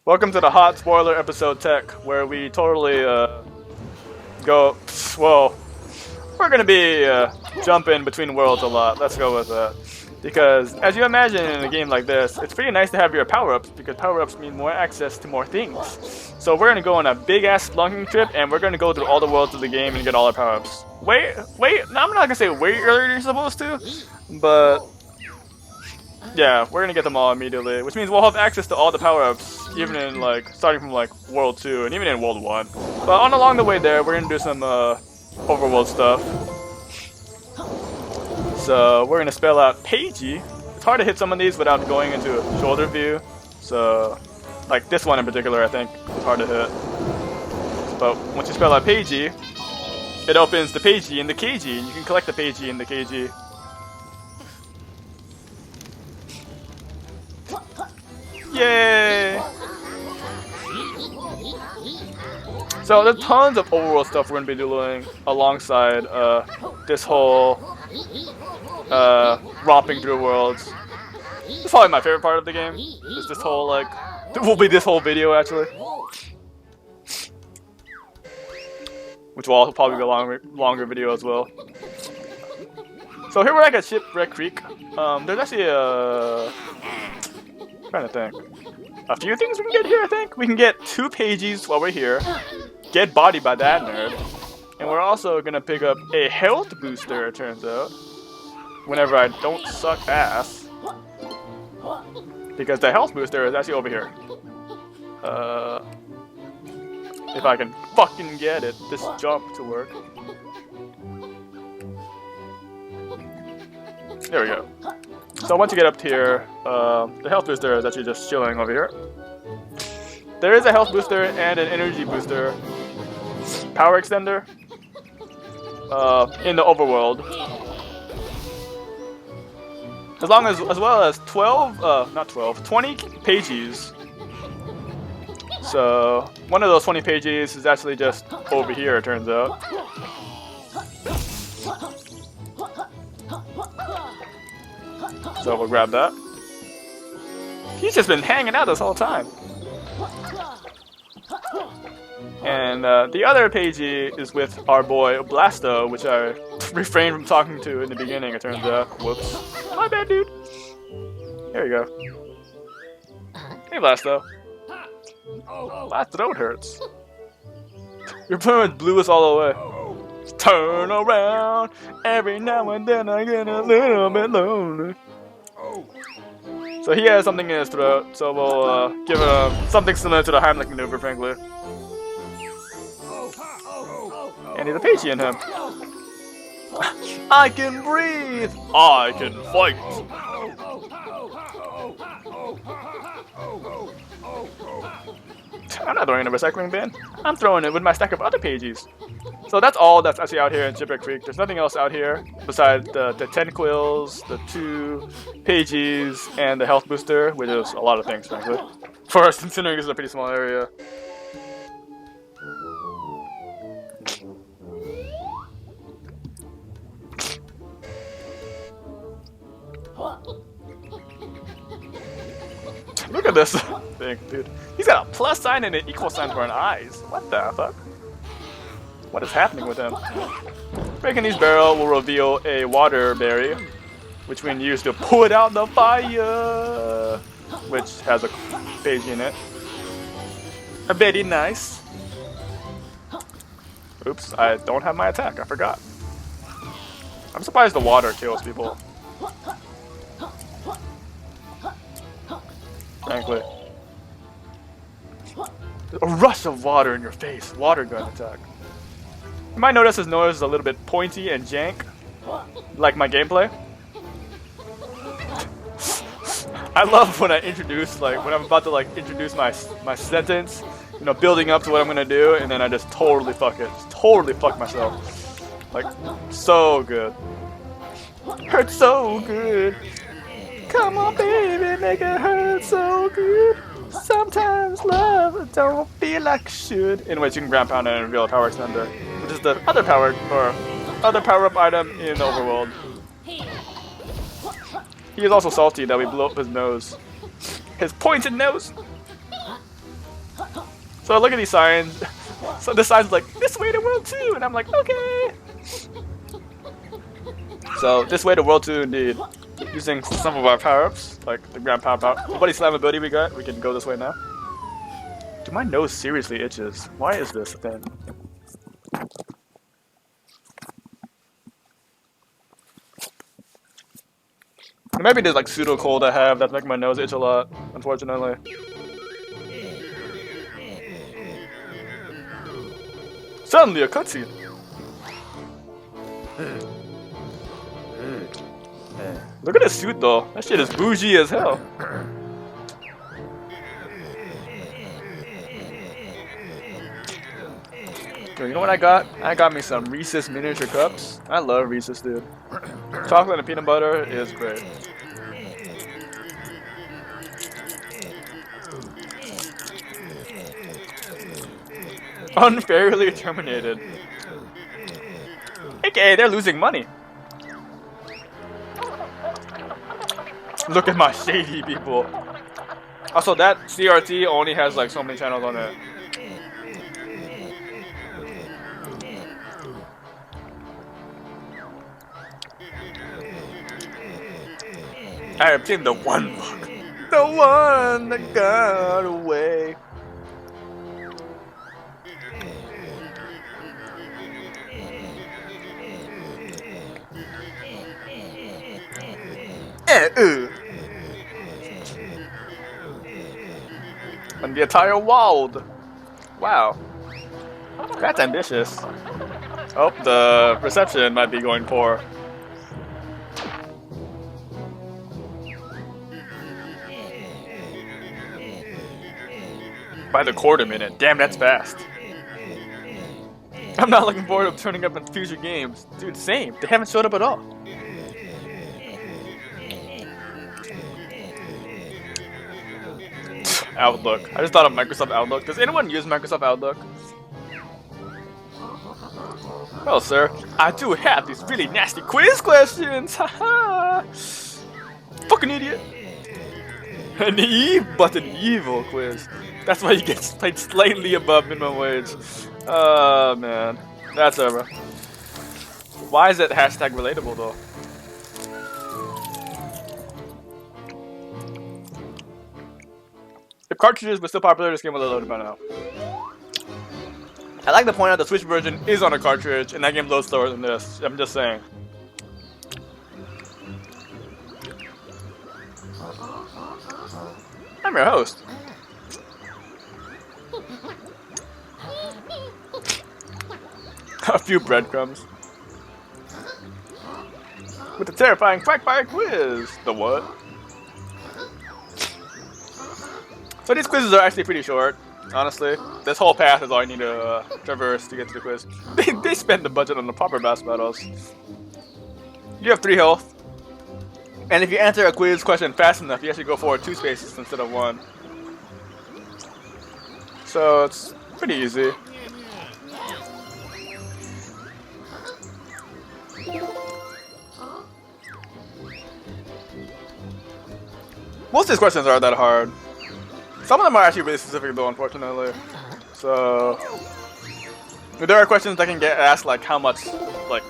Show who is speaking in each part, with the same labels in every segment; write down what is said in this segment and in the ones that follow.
Speaker 1: Welcome to the hot spoiler episode tech, where we totally go. Well, we're gonna be jumping between worlds a lot. Let's go with that. Because as you imagine in a game like this, it's pretty nice to have your power-ups because power-ups mean more access to more things. So we're gonna go on a big-ass spelunking trip, and we're gonna go through all the worlds of the game and get all our power-ups. Wait, no, I'm not gonna say way earlier than you're supposed to, but yeah, we're gonna get them all immediately, which means we'll have access to all the power-ups, even in starting from World 2 and even in World 1. But along the way there, we're gonna do some overworld stuff. So we're gonna spell out Pagey. It's hard to hit some of these without going into a shoulder view. So, like this one in particular, I think is hard to hit. But once you spell out Pagey, it opens the Pagey and the KG, and you can collect the Pagey and the KG. Yay! So there's tons of overworld stuff we're gonna be doing alongside this whole romping through worlds. It's probably my favorite part of the game. Is this whole will be this whole video actually, which will also probably be a longer video as well. So here we're at Shipwreck Creek. There's actually trying to think. A few things we can get here, I think. We can get 2 pages while we're here. Get bodied by that nerd. And we're also gonna pick up a health booster, it turns out. Whenever I don't suck ass. Because the health booster is actually over here. If I can fucking get it, this jump to work. There we go. So once you get up here, the health booster is actually just chilling over here. There is a health booster and an energy booster power extender in the overworld. As well as 20 pages. So one of those 20 pages is actually just over here, it turns out. So we'll grab that. He's just been hanging out this whole time. And the other pagey is with our boy Blasto, which I refrained from talking to in the beginning, it turns out. Whoops. My bad, dude. There you go. Hey, Blasto. My throat hurts. Your permanent blew us all away. Turn around. Every now and then I get a little bit lonely. So he has something in his throat, so we'll give him something similar to the Heimlich maneuver, frankly. And he's a pagey in him. I can breathe! I can fight! I'm not throwing it in a recycling bin. I'm throwing it with my stack of other pages. So that's all that's actually out here in Shipwreck Creek. There's nothing else out here besides the 10 quills, the 2 pages, and the health booster, which is a lot of things, frankly. For us, considering this is a pretty small area. Look at this thing, dude. He's got a plus sign and an equal sign for an eyes. What the fuck? What is happening with him? Breaking these barrels will reveal a water berry, which we can use to put out the fire, which has a page in it. A very nice. Oops, I don't have my attack. I forgot. I'm surprised the water kills people. Frankly. A rush of water in your face. Water gun attack. You might notice his nose is a little bit pointy and jank, like my gameplay. I love when I introduce, when I'm about to introduce my sentence, you know, building up to what I'm gonna do, and then I just totally fuck it. Just totally fuck myself. So good. Hurts so good. Come on, baby, make it hurt so good. Sometimes love don't feel like it should. Anyways, you can ground pound and reveal a power extender, which is the other power-up item in the overworld. He is also salty that we blew up his nose. His pointed nose! So I look at these signs. So the sign's like, this way to World 2, and I'm like, okay. So this way to World 2 indeed. Using some of our power-ups, like the Grand Power the Buddy Slam ability we got, we can go this way now. Dude, my nose seriously itches. Why is this a thing? Maybe there's like pseudo cold I have that's making my nose itch a lot, unfortunately. Suddenly a cutscene. Look at this suit though. That shit is bougie as hell. Yo, you know what I got? I got me some Reese's miniature cups. I love Reese's, dude. Chocolate and peanut butter is great. Unfairly terminated. AKA, they're losing money. Look at my shady people. Also, that CRT only has like so many channels on it. I have seen the one book. The one that got away. And the entire world. Wow. That's ambitious. Oh, the reception might be going poor. By the quarter minute. Damn, that's fast. I'm not looking forward to turning up in future games. Dude, same. They haven't showed up at all. Outlook. I just thought of Microsoft Outlook. Does anyone use Microsoft Outlook? Well, sir, I do have these really nasty quiz questions. Haha. Fucking idiot. An but an evil quiz. That's why you get paid slightly above minimum wage. Oh man, that's over. Why is it hashtag relatable though? If cartridges were still popular, this game would have loaded by now. I like to point out the Switch version is on a cartridge, and that game loads slower than this. I'm just saying. I'm your host. A few breadcrumbs. With the terrifying Quackfire quiz. The what? So these quizzes are actually pretty short, honestly. This whole path is all I need to traverse to get to the quiz. They spend the budget on the proper boss battles. You have 3 health. And if you answer a quiz question fast enough, you actually go forward 2 spaces instead of 1. So it's pretty easy. Most of these questions aren't that hard. Some of them are actually really specific though, unfortunately. So there are questions that can get asked like how much like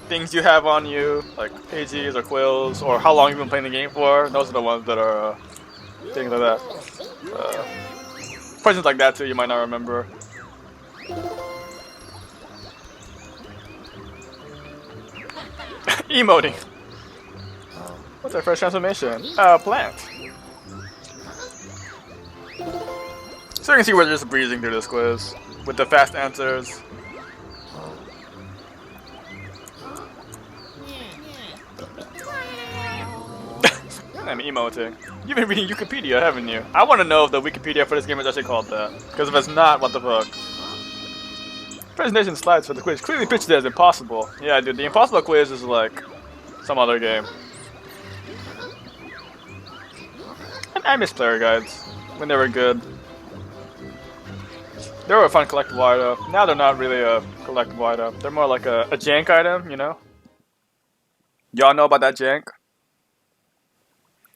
Speaker 1: things you have on you, like pages or quills, or how long you've been playing the game for. Those are the ones that are things like that. Questions like that too, you might not remember. Emoting. What's our first transformation? Plant. So you can see we're just breezing through this quiz with the fast answers. I'm emoting. You've been reading Yooka-Pedia, haven't you? I want to know if the Wikipedia for this game is actually called that. Because if it's not, what the fuck? Presentation slides for the quiz clearly pitched it as impossible. Yeah, dude, the impossible quiz is like some other game. And I miss player guides when they were good. They were a fun collectible item. Now they're not really a collectible item. They're more like a jank item, you know? Y'all know about that jank?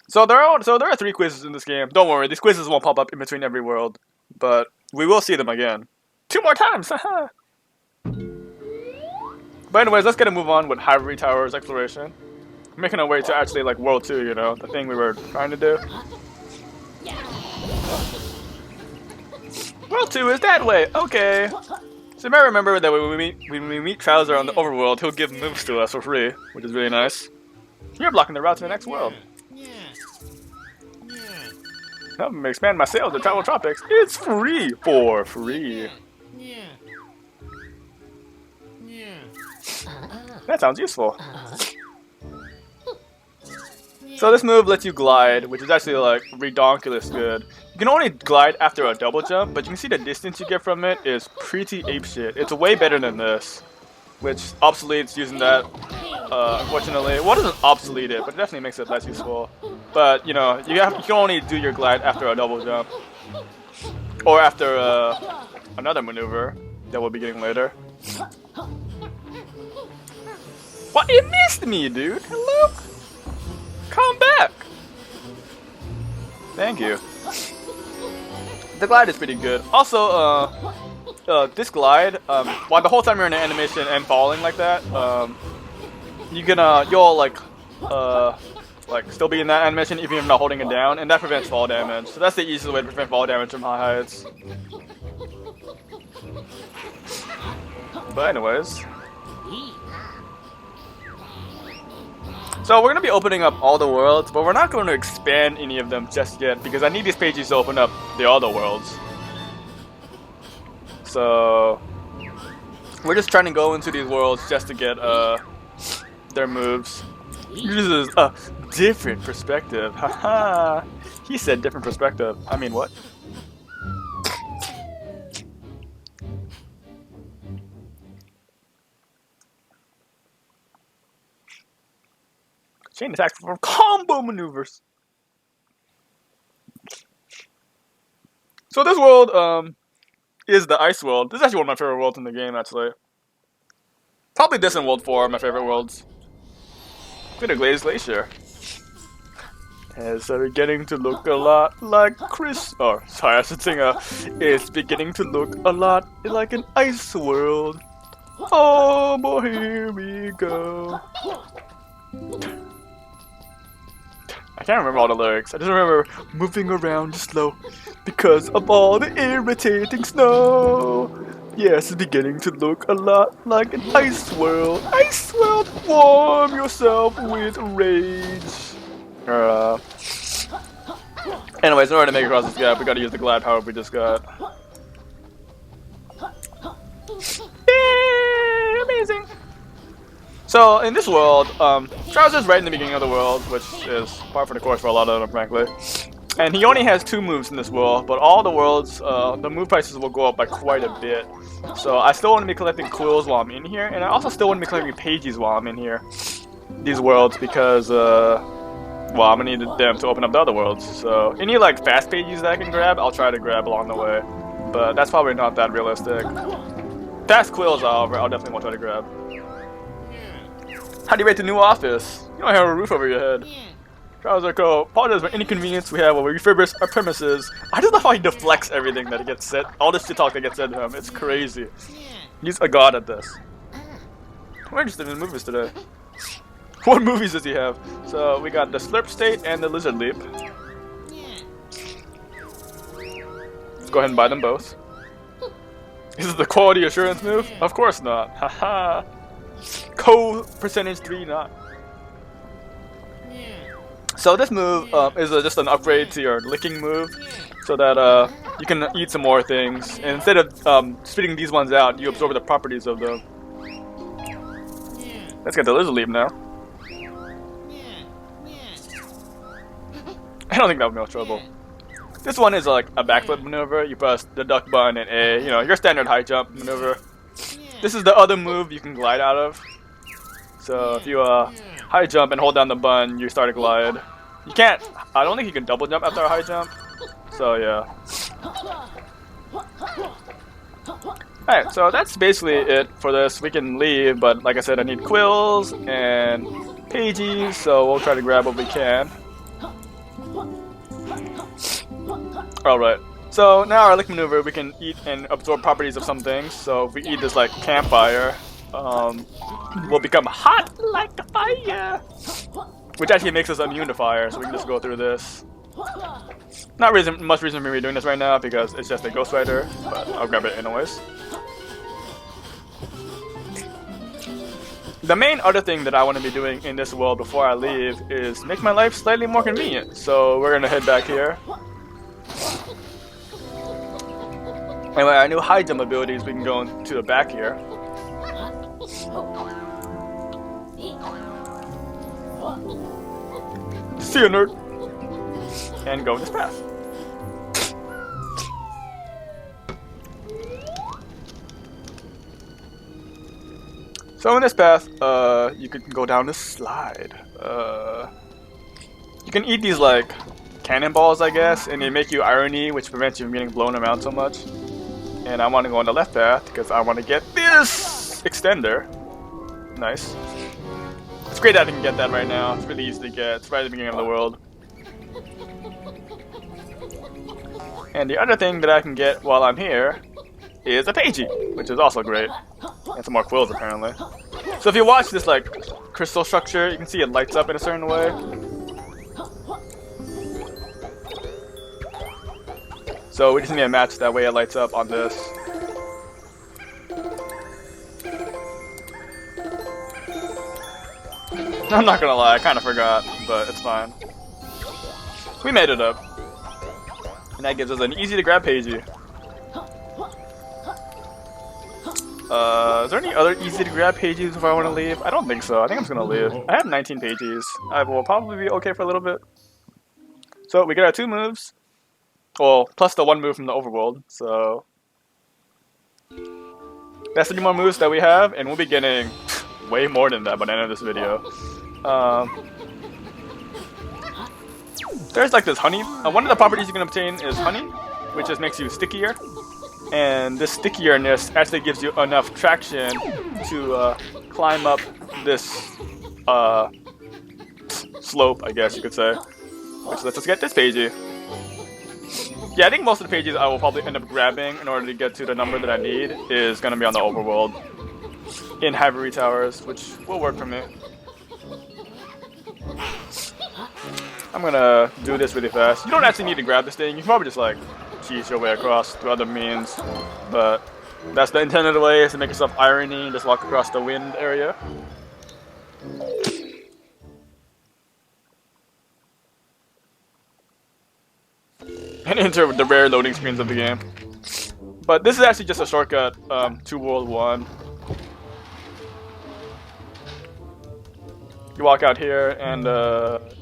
Speaker 1: So there are 3 quizzes in this game. Don't worry, these quizzes won't pop up in between every world. But we will see them again. 2 more times! But anyways, let's get a move on with Ivory Towers exploration. Making our way to actually like World 2, you know, the thing we were trying to do. World 2 is that way, okay. So you may remember that when we meet Trowser on the overworld, he'll give moves to us for free, which is really nice. You're blocking the route to the next world. I'm gonna expand my sales to travel tropics. It's free for free. That sounds useful. So this move lets you glide, which is actually like redonkulous good. You can only glide after a double jump, but you can see the distance you get from it is pretty apeshit. It's way better than this, which obsoletes using that. Unfortunately, well, it doesn't obsolete it, but it definitely makes it less useful. But you know, you can only do your glide after a double jump, or after another maneuver that we'll be getting later. What? You missed me, dude. Hello. Come back! Thank you. The glide is pretty good. Also, this glide, while the whole time you're in an animation and falling like that, you can, you'll like still be in that animation even if you're not holding it down, and that prevents fall damage. So that's the easiest way to prevent fall damage from high heights. But anyways. So we're going to be opening up all the worlds, but we're not going to expand any of them just yet because I need these pages to open up the other worlds. So we're just trying to go into these worlds just to get their moves. This is a different perspective. Haha. He said different perspective. I mean what? Chain attacks from combo maneuvers. So this world is the ice world. This is actually one of my favorite worlds in the game, actually. Probably this and World 4 are my favorite worlds. Bit of glazed glacier. It's beginning to look a lot like Chris. Oh, sorry, I should sing it's beginning to look a lot like an ice world. Oh boy, here we go. I can't remember all the lyrics. I just remember moving around slow because of all the irritating snow. Yes, it's beginning to look a lot like an ice world. Ice world, warm yourself with rage. Anyways, in order to make it across this gap, we gotta use the glide power we just got. Yay! Amazing! So, in this world, Trowser's right in the beginning of the world, which is par for the course for a lot of them, frankly. And he only has 2 moves in this world, but all the worlds, the move prices will go up by quite a bit. So, I still want to be collecting quills while I'm in here, and I also still want to be collecting pages while I'm in here. These worlds, because, well, I'm gonna need them to open up the other worlds. So, any, like, fast pages that I can grab, I'll try to grab along the way. But that's probably not that realistic. Fast quills, however, I'll definitely want to try to grab. How do you rate the new office? You don't have a roof over your head. Trowser Co. Apologize for any inconvenience we have while we refurbish our premises. I just love how he deflects everything that gets said. All this shit talk that gets said to him. It's crazy. He's a god at this. We're interested in movies today. What movies does he have? So we got the Slurp State and the Lizard Leap. Let's go ahead and buy them both. Is it the quality assurance move? Of course not. Haha. Co-percentage 3 not. So this move is just an upgrade to your licking move, so that you can eat some more things. And instead of spitting these ones out, you absorb the properties of them. Let's get the Lizard Leap now. I don't think that'll be no trouble. This one is like a backflip maneuver. You press the duck button and A, you know, your standard high jump maneuver. This is the other move you can glide out of. So if you high jump and hold down the button, you start to glide. You can't, I don't think you can double jump after a high jump. So yeah. Alright, so that's basically it for this. We can leave, but like I said, I need quills and pages, so we'll try to grab what we can. Alright, So now our lick maneuver, we can eat and absorb properties of some things. So if we eat this like campfire, we'll become hot like a fire, which actually makes us immune to fire. So we can just go through this. Not much reason for me doing this right now because it's just a Ghost Rider, but I'll grab it anyways. The main other thing that I want to be doing in this world before I leave is make my life slightly more convenient. So we're gonna head back here. Anyway, our new high jump abilities, we can go into the back here. See you, nerd. And go this path. So in this path, you can go down this slide. You can eat these like cannonballs, I guess, and they make you irony, which prevents you from getting blown around so much. And I want to go on the left path because I want to get this extender. Nice. It's great that I can get that right now. It's really easy to get. It's right at the beginning of the world. And the other thing that I can get while I'm here is a Pagey, which is also great. And some more quills apparently. So if you watch this like crystal structure, you can see it lights up in a certain way. So we just need to match that way it lights up on this. I'm not gonna lie, I kinda forgot, but it's fine. We made it up. And that gives us an easy to grab Pagey. Is there any other easy to grab Pages if I want to leave? I don't think so. I think I'm just going to leave. I have 19 Pages. I will probably be okay for a little bit. So we get our 2 moves. Well, plus the 1 move from the overworld. So that's 3 more moves that we have. And we'll be getting way more than that by the end of this video. There's like this honey. One of the properties you can obtain is honey, which just makes you stickier. And this stickierness actually gives you enough traction to climb up this slope, I guess you could say. Which lets us get this Pagey. Yeah, I think most of the Pages I will probably end up grabbing in order to get to the number that I need is going to be on the overworld in Ivory Towers, which will work for me. I'm going to do this really fast. You don't actually need to grab this thing. You can probably just like cheese your way across through other means, but that's the intended way, is to make yourself irony and just walk across the wind area. And enter the rare loading screens of the game. But this is actually just a shortcut to World 1. You walk out here and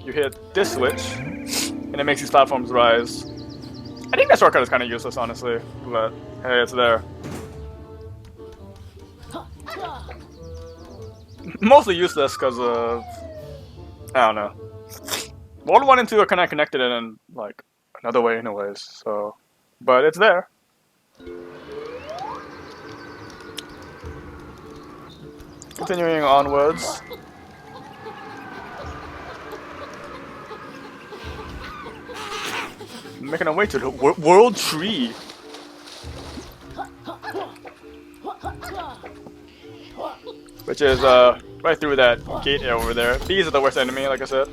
Speaker 1: you hit this switch, and it makes these platforms rise. I think that shortcut is kind of useless, honestly, but hey, it's there. Mostly useless because of, I don't know. World 1 and 2 are kind of connected in like another way anyways, so, but it's there. Continuing onwards. Making our way to the World Tree. Which is right through that gate over there. These are the worst enemy, like I said.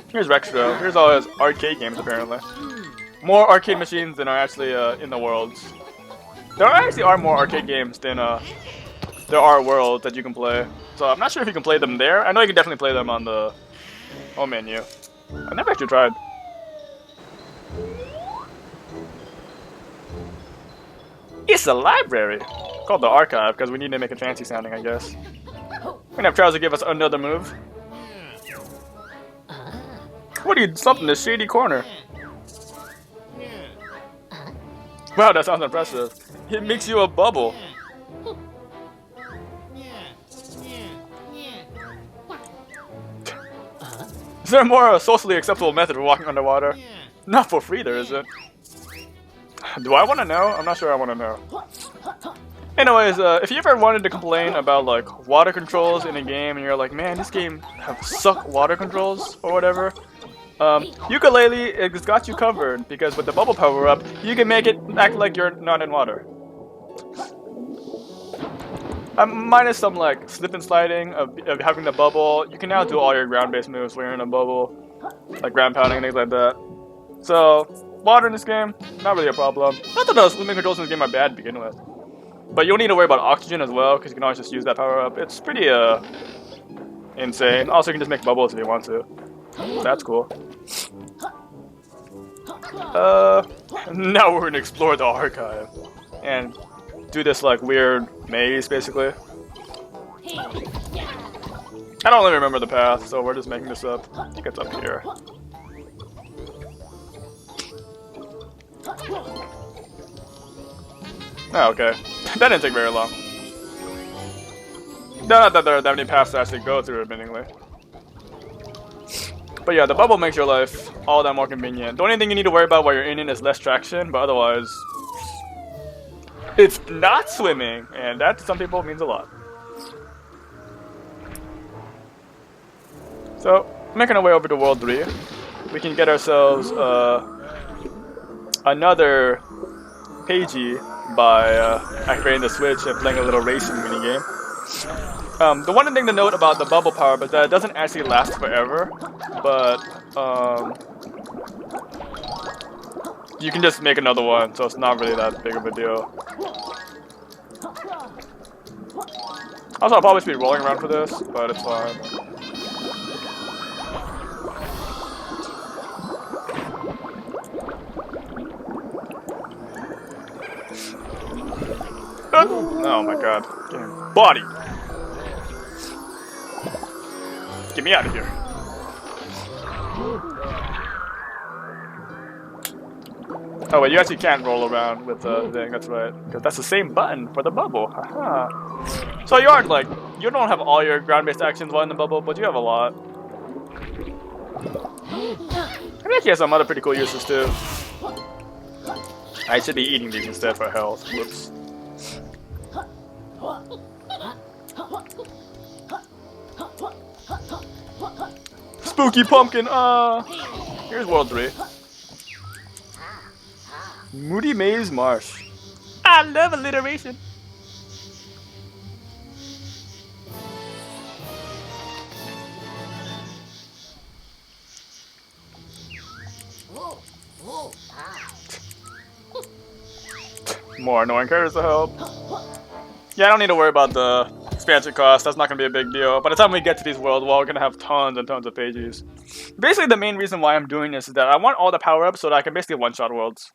Speaker 1: Here's Rextro. Here's all his arcade games, apparently. More arcade machines than are actually in the worlds. There actually are more arcade games than there are worlds that you can play. So I'm not sure if you can play them there. I know you can definitely play them on the home menu. I never actually tried. It's a library! Called the Archive, because we need to make it fancy sounding, I guess. We're gonna have Charles give us another move. What are you slumped in this shady corner? Wow, that sounds impressive. It makes you a bubble. Is there a more socially acceptable method of walking underwater? Not for free, there isn't. Do I want to know? I'm not sure I want to know. Anyways, if you ever wanted to complain about like water controls in a game and you're like, man, this game have suck water controls or whatever, Yooka-Laylee, it's got you covered because with the bubble power up, you can make it act like you're not in water. Minus some like slip and sliding of having the bubble, you can now do all your ground-based moves when you're in a bubble, like ground pounding and things like that. So water in this game, not really a problem. Not that the swimming controls in this game are bad to begin with, but you don't need to worry about oxygen as well because you can always just use that power up. It's pretty insane. Also, you can just make bubbles if you want to. That's cool. Now we're gonna explore the archive and do this like weird maze, basically. I don't really remember the path, so we're just making this up. I think it's up here. Oh, okay. That didn't take very long. Not that there are that many paths to actually go through, admittingly. But yeah, the bubble makes your life all that more convenient. The only thing you need to worry about while you're in it is less traction, but otherwise, it's not swimming, and that to some people means a lot. So, making our way over to World 3, we can get ourselves another Pagey by activating the switch and playing a little racing minigame. The one thing to note about the bubble power is that it doesn't actually last forever, but you can just make another one, so it's not really that big of a deal. Also, I'll probably be rolling around for this, but it's fine. Oh my god. Body! Get me out of here. Oh wait, you actually can't roll around with the thing, that's right. Because that's the same button for the bubble. Haha. So you aren't like, you don't have all your ground-based actions while in the bubble, but you have a lot. I think he has some other pretty cool uses too. I should be eating these instead for health. Whoops. Spooky pumpkin, here's World 3. Moody Maze Marsh. I love alliteration. More annoying characters to help. Yeah, I don't need to worry about the expansion cost. That's not going to be a big deal. By the time we get to these worlds, we're going to have tons and tons of pages. Basically, the main reason why I'm doing this is that I want all the power-ups so that I can basically one-shot worlds.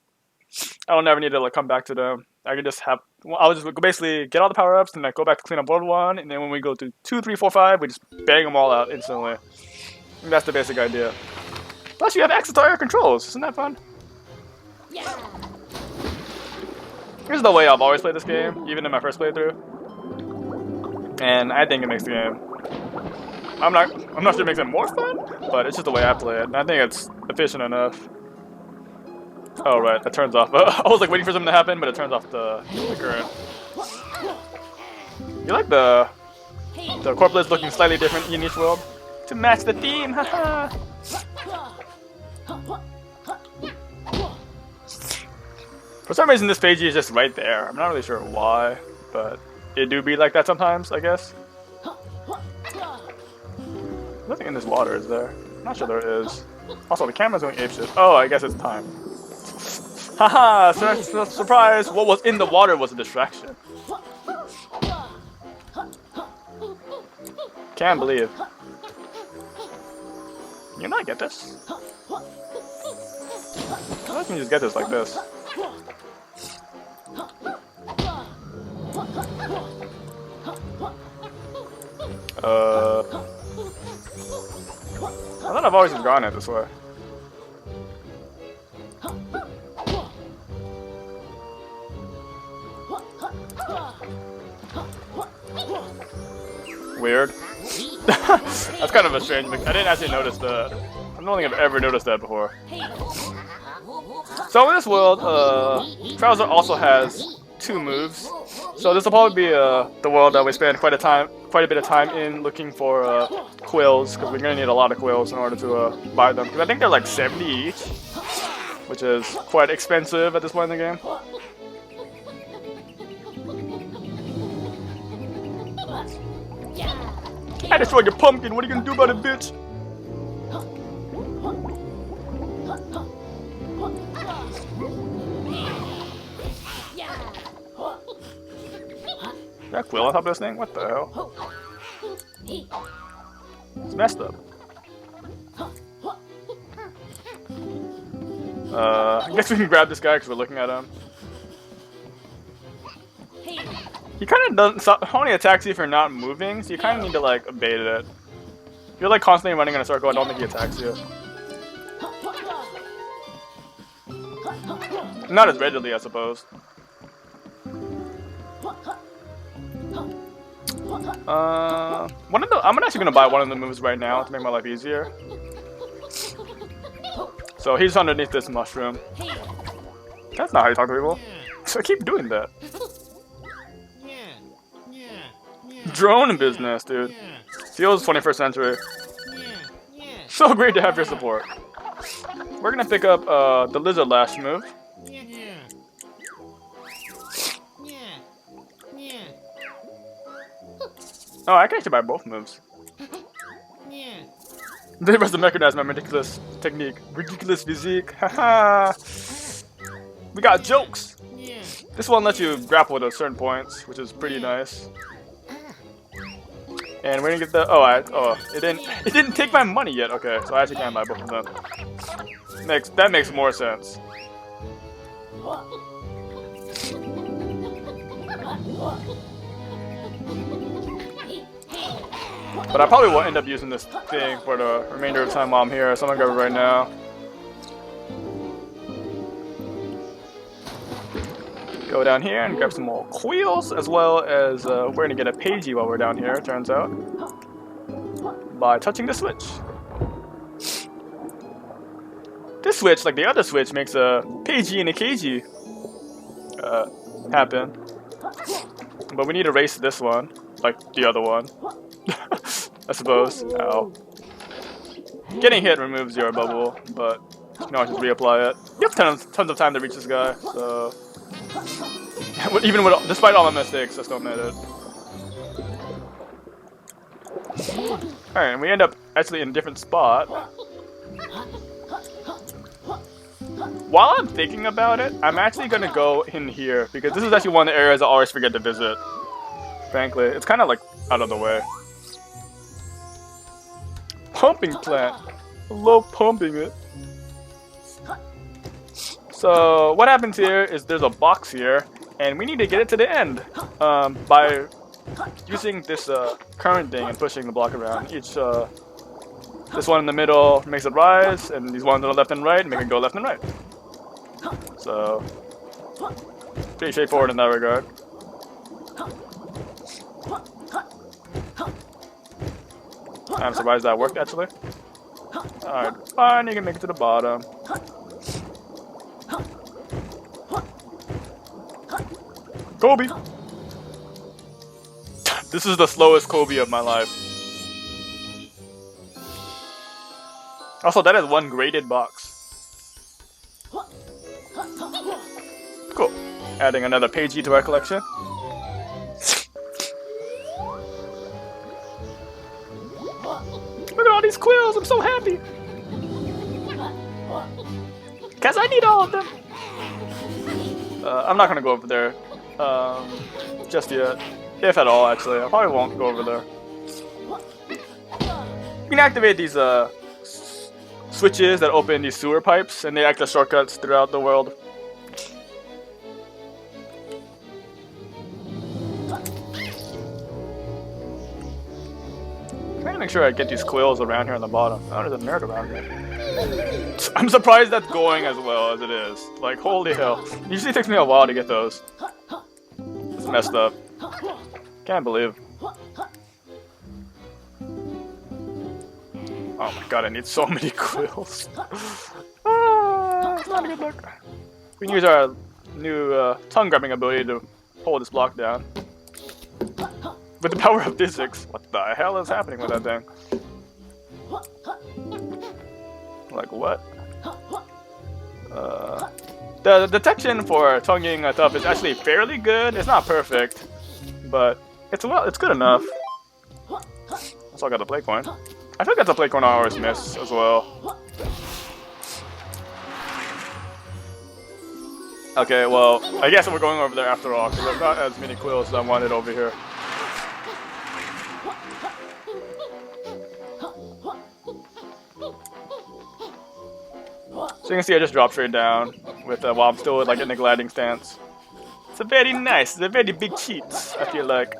Speaker 1: I don't ever need to like come back to them. I can just have, I'll just basically get all the power-ups and then go back to clean up World 1, and then when we go to 2, 3, 4, 5, we just bang them all out instantly. And that's the basic idea. Plus, you have access to all your controls. Isn't that fun? Yeah. This is the way I've always played this game, even in my first playthrough. And I think it makes the game. I'm not sure it makes it more fun, but it's just the way I play it. And I think it's efficient enough. Oh right, that turns off. I was like waiting for something to happen, but it turns off the current. You like the corporate looking slightly different in each world to match the theme. Haha. For some reason, this page is just right there. I'm not really sure why, but it do be like that sometimes, I guess. Nothing in this water, is there? I'm not sure there is. Also, the camera's going apeshit. Oh, I guess it's time. Haha! Surprise! What was in the water was a distraction. Can't believe. Can you not get this? I can just get this like this. I thought I've always just gone it this way. Weird. That's kind of a strange mix. I didn't actually notice that. I don't think I've ever noticed that before. So in this world, Trouser also has 2 moves. So this will probably be the world that we spend quite a bit of time in looking for quills, because we're gonna need a lot of quills in order to buy them. Because I think they're like 70 each, which is quite expensive at this point in the game. I destroyed your pumpkin. What are you gonna do about it, bitch? Is that quill on top of this thing? What the hell? It's messed up. I guess we can grab this guy because we're looking at him. He kind of doesn't only attacks you if you're not moving, so you kind of need to like evade it. If you're like constantly running in a circle, I don't think he attacks you. Not as readily, I suppose. I'm actually gonna buy one of the moves right now to make my life easier. So he's underneath this mushroom. That's not how you talk to people. So I keep doing that. Drone business, dude. Feels 21st century. So great to have your support. We're gonna pick up the lizard lash move. Oh, I can actually buy both moves. They must have recognized my ridiculous technique. Ridiculous physique. Haha. We got jokes. This one lets you grapple at certain points, which is pretty nice. And we're gonna get the it didn't take my money yet. Okay, so I actually can't buy both of them. That makes more sense. But I probably won't end up using this thing for the remainder of the time while I'm here, so I'm gonna grab it right now. Go down here and grab some more quills, as well as we're gonna get a pagey while we're down here, it turns out, by touching the switch. This switch, like the other switch, makes a pagey and a cagey happen. But we need to erase this one, like the other one. I suppose. Ow. Getting hit removes your bubble, but you can always just reapply it. You have tons of time to reach this guy, so despite all my mistakes, I still made it. Alright, and we end up actually in a different spot. While I'm thinking about it, I'm actually gonna go in here because this is actually one of the areas I always forget to visit. Frankly, it's kind of like out of the way. Pumping plant. I love pumping it. So what happens here is there's a box here, and we need to get it to the end by using this current thing and pushing the block around. This one in the middle makes it rise, and these ones on the left and right make it go left and right. So pretty straightforward in that regard. I'm surprised that worked actually. Alright, fine, you can make it to the bottom. Kobe! This is the slowest Kobe of my life. Also, that is one graded box. Cool. Adding another pagey to our collection. Look at all these quills, I'm so happy! Cause I need all of them! I'm not gonna go over there just yet. If at all, actually. I probably won't go over there. You can activate these switches that open these sewer pipes, and they act as shortcuts throughout the world. I'm trying to make sure I get these quills around here on the bottom. Oh, there's a nerd around here. I'm surprised that's going as well as it is. Like, holy hell. It usually takes me a while to get those. It's messed up. Can't believe. Oh my god, I need so many quills. It's not a good look. We can use our new tongue grabbing ability to hold this block down. With the power of physics. What the hell is happening with that thing? Like what? The detection for tonguing stuff is actually fairly good. It's not perfect, but it's good enough. Also, I got the play coin. I think that's a play coin I always miss as well. Okay, well, I guess we're going over there after all, because there's not as many quills as I wanted over here. So you can see I just dropped straight down with while I'm still like in the gliding stance. It's a very nice, it's a very big cheat, I feel like.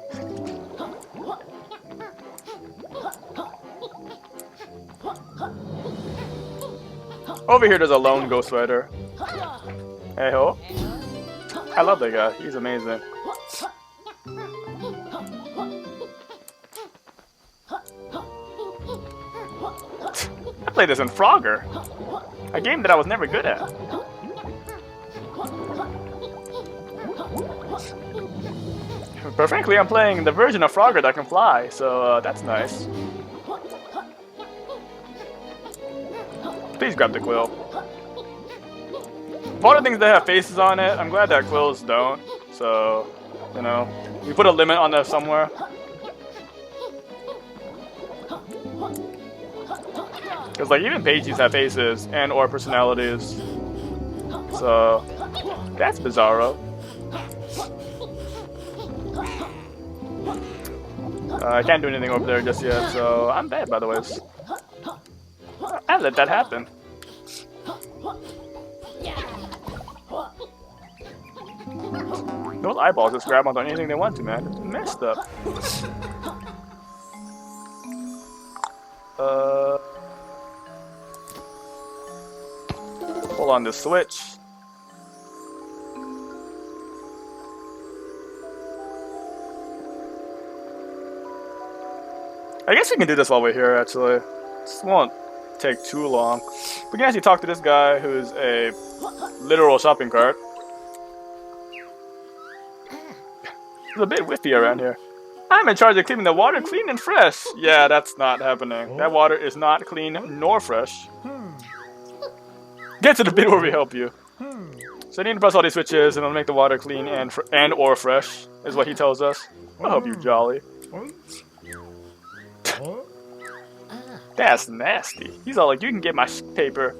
Speaker 1: Over here there's a lone Ghost Rider. Hey ho. I love that guy, he's amazing. I played this in Frogger, a game that I was never good at. But frankly, I'm playing the version of Frogger that can fly, so that's nice. Please grab the quill. Of all the things that have faces on it, I'm glad that quills don't. So, you know, we put a limit on that somewhere. Because like even pages have faces and or personalities. So that's bizarro. I can't do anything over there just yet, so I'm bad by the way. I let that happen. Those eyeballs just grab onto anything they want to, man. It's messed up. Hold on this switch. I guess we can do this while we're here, actually. This won't take too long. We can actually talk to this guy who's a literal shopping cart. It's a bit whiffy around here. I'm in charge of keeping the water clean and fresh. Yeah, that's not happening. That water is not clean nor fresh. Get to the bit where we help you. So you need to press all these switches and it'll make the water clean and or fresh, is what he tells us. I hope you're jolly. That's nasty. He's all like, you can get my shit paper.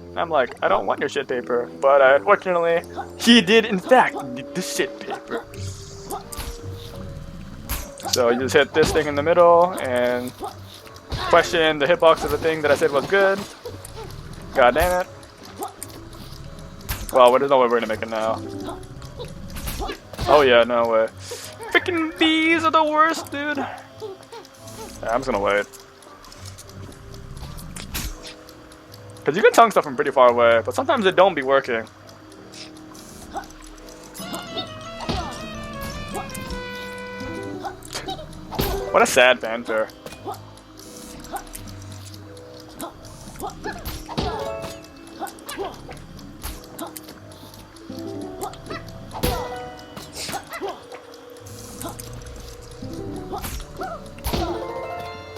Speaker 1: And I'm like, I don't want your shit paper. But unfortunately, he did in fact need the shit paper. So you just hit this thing in the middle and question the hitbox of the thing that I said was good. God damn it. Well, there's no way we're gonna make it now. Oh yeah, no way. Freaking bees are the worst, dude. Yeah, I'm just gonna wait. Because you can tongue stuff from pretty far away, but sometimes it don't be working. What a sad fanfare.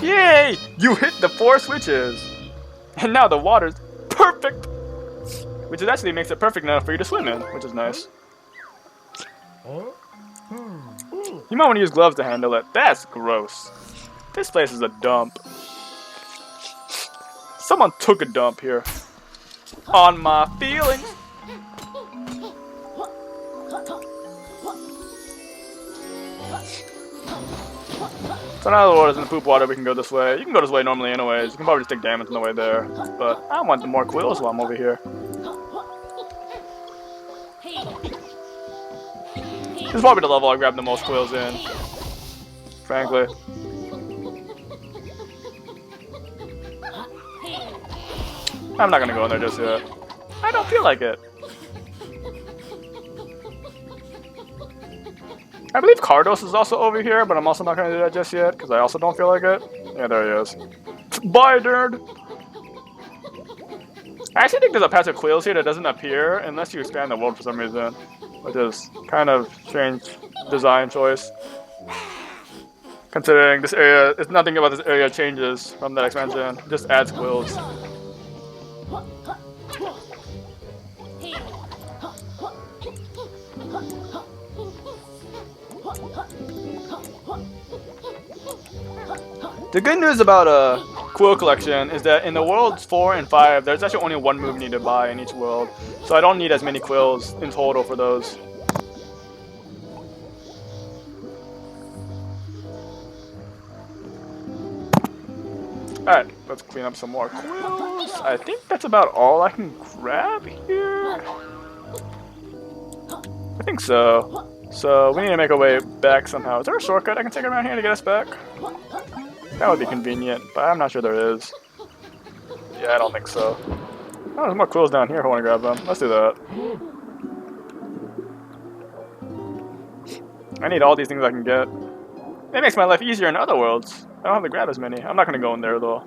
Speaker 1: Yay! You hit the 4 switches! And now the water's perfect! Which is actually makes it perfect enough for you to swim in, which is nice. You might want to use gloves to handle it. That's gross. This place is a dump. Someone took a dump here. On my feelings. So now the water's in the poop water, we can go this way. You can go this way normally anyways. You can probably just take damage on the way there. But I want some more quills while I'm over here. This is probably the level I grabbed the most quills in. Frankly. I'm not gonna go in there just yet. I don't feel like it. I believe Cardos is also over here, but I'm also not gonna do that just yet, because I also don't feel like it. Yeah, there he is. Bye, nerd! I actually think there's a patch of quills here that doesn't appear unless you expand the world for some reason, which is kind of strange design choice. Considering this area, it's nothing about this area changes from that expansion, it just adds quills. The good news about quill collection is that in the worlds 4 and 5, there's actually only one move needed to buy in each world, so I don't need as many quills in total for those. Alright, let's clean up some more quills. I think that's about all I can grab here. I think so. So we need to make our way back somehow. Is there a shortcut I can take around here to get us back? That would be convenient, but I'm not sure there is. Yeah, I don't think so. Oh, there's more quills down here if I want to grab them. Let's do that. I need all these things I can get. It makes my life easier in other worlds. I don't have to grab as many. I'm not going to go in there, though.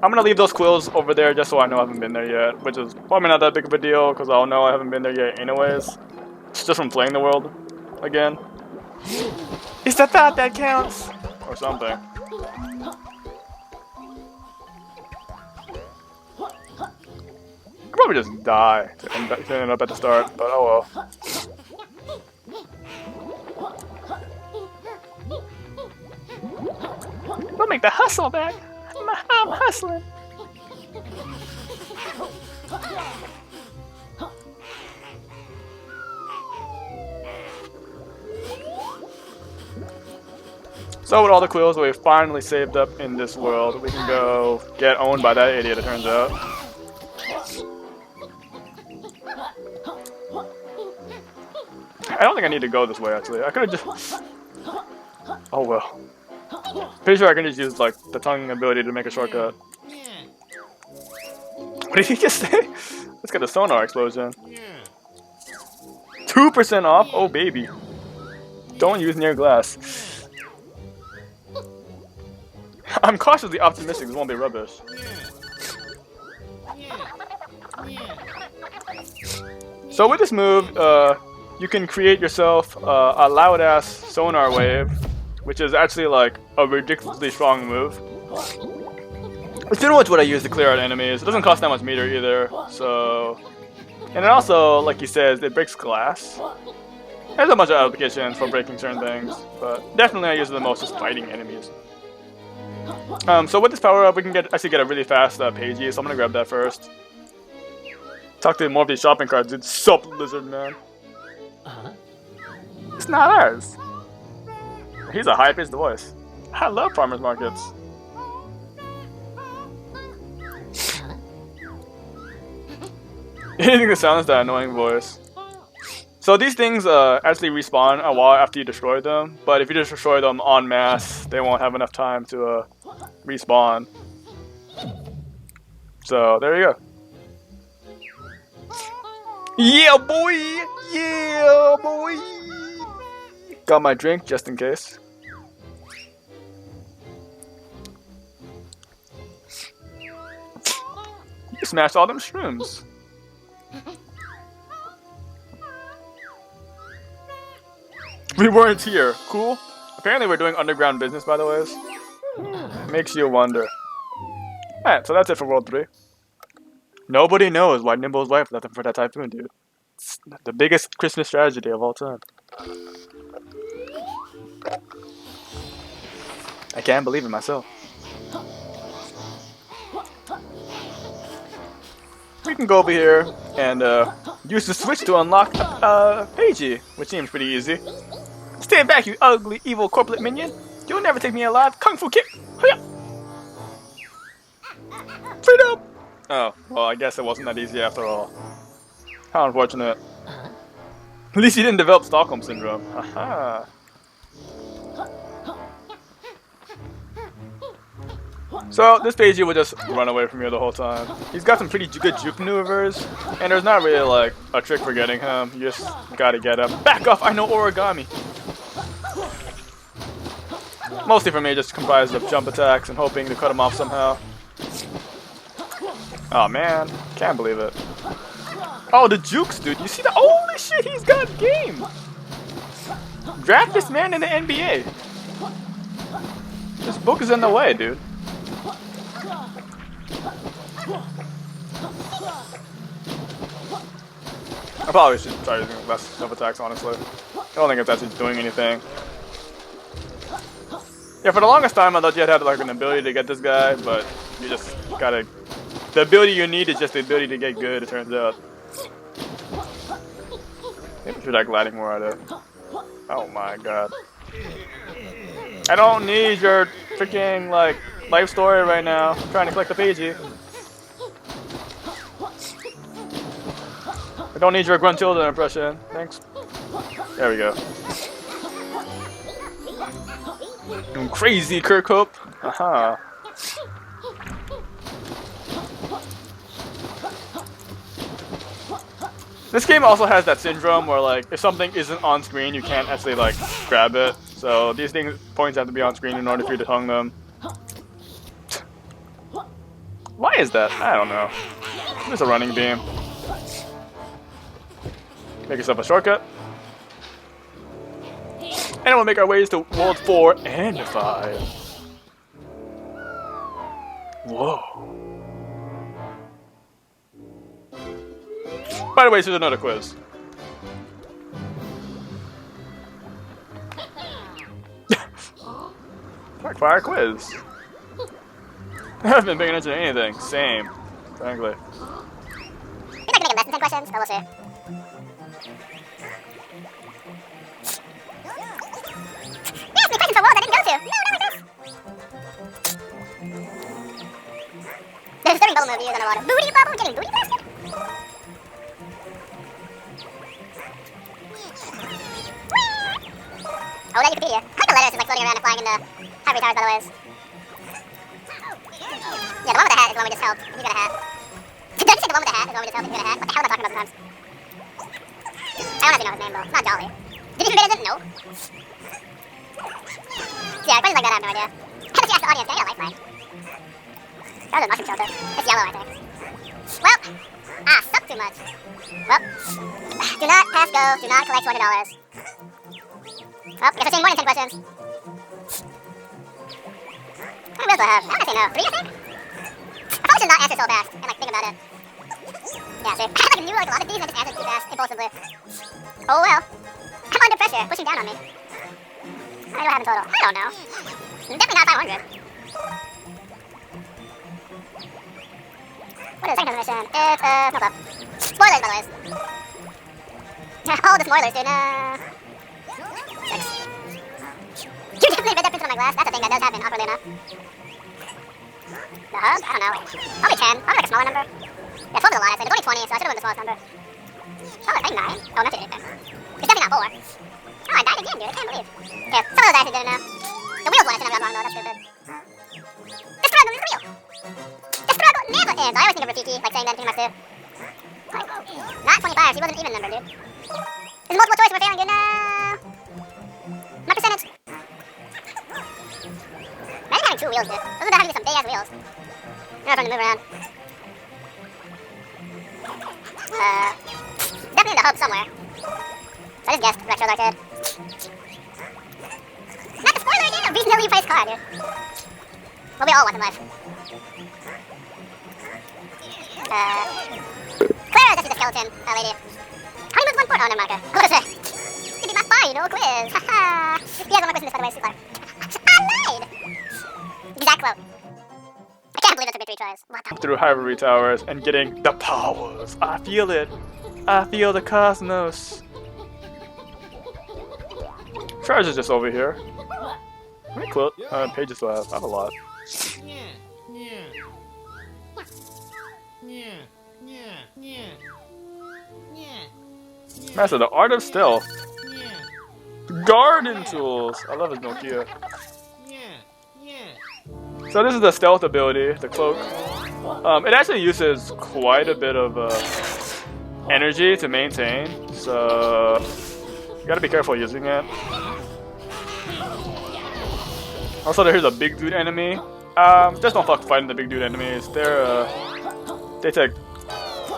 Speaker 1: I'm going to leave those quills over there just so I know I haven't been there yet, which is probably not that big of a deal, because I'll know I haven't been there yet anyways. It's just from playing the world again. It's the thought that counts! Or something. I'd probably just die to end up at the start, but oh well. Don't make the hustle back. I'm hustling. So with all the quills we finally saved up in this world, we can go get owned by that idiot, it turns out. I don't think I need to go this way, actually. I could've just... Oh well. Pretty sure I can just use, like, the tongue ability to make a shortcut. What did he just say? Let's get the sonar explosion. 2% off? Oh, baby. Don't use near glass. I'm cautiously optimistic this won't be rubbish. So with this move, you can create yourself a loud-ass sonar wave, which is actually like a ridiculously strong move. It's pretty much what I use to clear out enemies. It doesn't cost that much meter either, so... And it also, like he says, it breaks glass. There's a bunch of applications for breaking certain things, but definitely I use it the most just fighting enemies. So with this power-up, we can actually get a really fast Pagey, so I'm gonna grab that first. Talk to more of these shopping carts, dude. Sup, lizard man. It's not ours. He's a high-pitched voice. I love farmers markets. Anything that sounds that annoying voice. So these things actually respawn a while after you destroy them, but if you just destroy them en masse, they won't have enough time to respawn. So there you go. Yeah, boy! Yeah, boy! Got my drink just in case. You smashed all them shrooms. We weren't here. Cool. Apparently we're doing underground business, by the way. Makes you wonder. Alright, so that's it for World 3. Nobody knows why Nimble's wife left him for that typhoon, dude. It's the biggest Christmas tragedy of all time. I can't believe it myself. We can go over here and use the switch to unlock Pagey, which seems pretty easy. Stay back, you ugly, evil corporate minion! You'll never take me alive! Kung Fu kick! Hiya! Freedom! Oh, well, I guess it wasn't that easy after all. How unfortunate. At least you didn't develop Stockholm Syndrome. Aha! So, this Pagey will just run away from you the whole time. He's got some pretty good juke maneuvers, and there's not really, like, a trick for getting him. You just gotta get him. Back off! I know origami! Mostly for me, just comprised of jump attacks and hoping to cut him off somehow. Oh man. Can't believe it. Oh, the jukes, dude. You see the holy shit, he's got game. Draft this man in the NBA. This book is in the way, dude. I probably should try using less sub attacks, honestly. I don't think it's actually doing anything. Yeah, for the longest time I thought you had like an ability to get this guy, but you just gotta... The ability you need is just the ability to get good, it turns out. Maybe I should like gliding more at it. Oh my god. I don't need your freaking like life story right now. I'm trying to collect the PG. I don't need your Gruntilda impression. Thanks. There we go. Crazy Kirkhope. Aha. This game also has that syndrome where like if something isn't on screen you can't actually like grab it. So these points have to be on screen in order for you to hung them. Why is that? I don't know. There's a running beam. Make yourself a shortcut. And we'll make our ways to World 4 and 5. Whoa. By the way, this is another quiz. Fire quiz. I haven't been paying attention to anything. Same, frankly.
Speaker 2: I think I can make it less than 10 questions, but we'll see. Yes, me questions for worlds I didn't go to. No, like this. The disturbing bubble move you use underwater. Booty bubble, getting booty blasted. Oh, that Yooka-Laylee. I like the letters is like floating around and flying in the ivory towers, by the way. Yeah, the one with the hat is the one we just held. You got a hat. Did I just say the one with the hat is the one we just held? You got a hat. What the hell am I talking about sometimes? I don't actually know his name though. It's not Jolly. Did he invade it? No. Yeah, questions like that I have no idea. How much you ask the audience? Can I get a lifeline? That was a mushroom shelter. It's yellow, I think. Well, suck too much. Well, do not pass go. Do not collect $200. Well, I guess we're seeing more than 10 questions. How many wheels do I have? I'm gonna say no. 3, I think? I probably should not answer so fast and like think about it. Yeah, see. I knew like a lot of these and I just answered too fast, impulsively. Oh well. I'm under pressure, pushing down on me. How many do I have in total? I don't know. Definitely not 500. What is the second mission? It's, no club. Spoilers, by the way. Oh, the spoilers, dude. 6. You definitely read that printed on my glass. That's a thing that does happen, awkwardly enough. The hub? I don't know. Probably 10. Probably like a smaller number. Yeah, 12 is a lot, I said. It's only 20, so I should have went the smallest number. Oh, it's like 9. Oh, I'm not doing anything. It's definitely not 4. Oh, I died again, dude. I can't believe. Yeah, some of those dice didn't know. The wheels one I shouldn't have got wrong, though. That's stupid. The struggle is real. The struggle never ends. I always think of Rafiki, like saying that in Kingdom Hearts 2. Not 25. She wasn't even number, dude. There's multiple choice. We're failing, dude. No. My percentage. Imagine having 2 wheels, dude. Those would have to be some big ass wheels. I'm not trying to move around. Definitely in the hub somewhere. So I just guessed Retro Arcade. Not the spoiler again! A reasonably priced car, dude. What we all want in life. Clara, that's just a skeleton lady. How many moves one port? Oh, no marker. What is it? Give me my final quiz. Haha. He has one more question this, by the way, so Clara. I lied! Exact quote. I can't believe it took me 3 tries. What the?
Speaker 1: Through ivory towers and getting the powers. I feel it. I feel the cosmos. Charge is just over here. How many pages do I have? I have a lot. Master, the art of stealth. Garden tools. I love his Nokia. So this is the stealth ability, the cloak. It actually uses quite a bit of energy to maintain, so you gotta be careful using it. Also, there's a big dude enemy. Just don't fuck fighting the big dude enemies. They take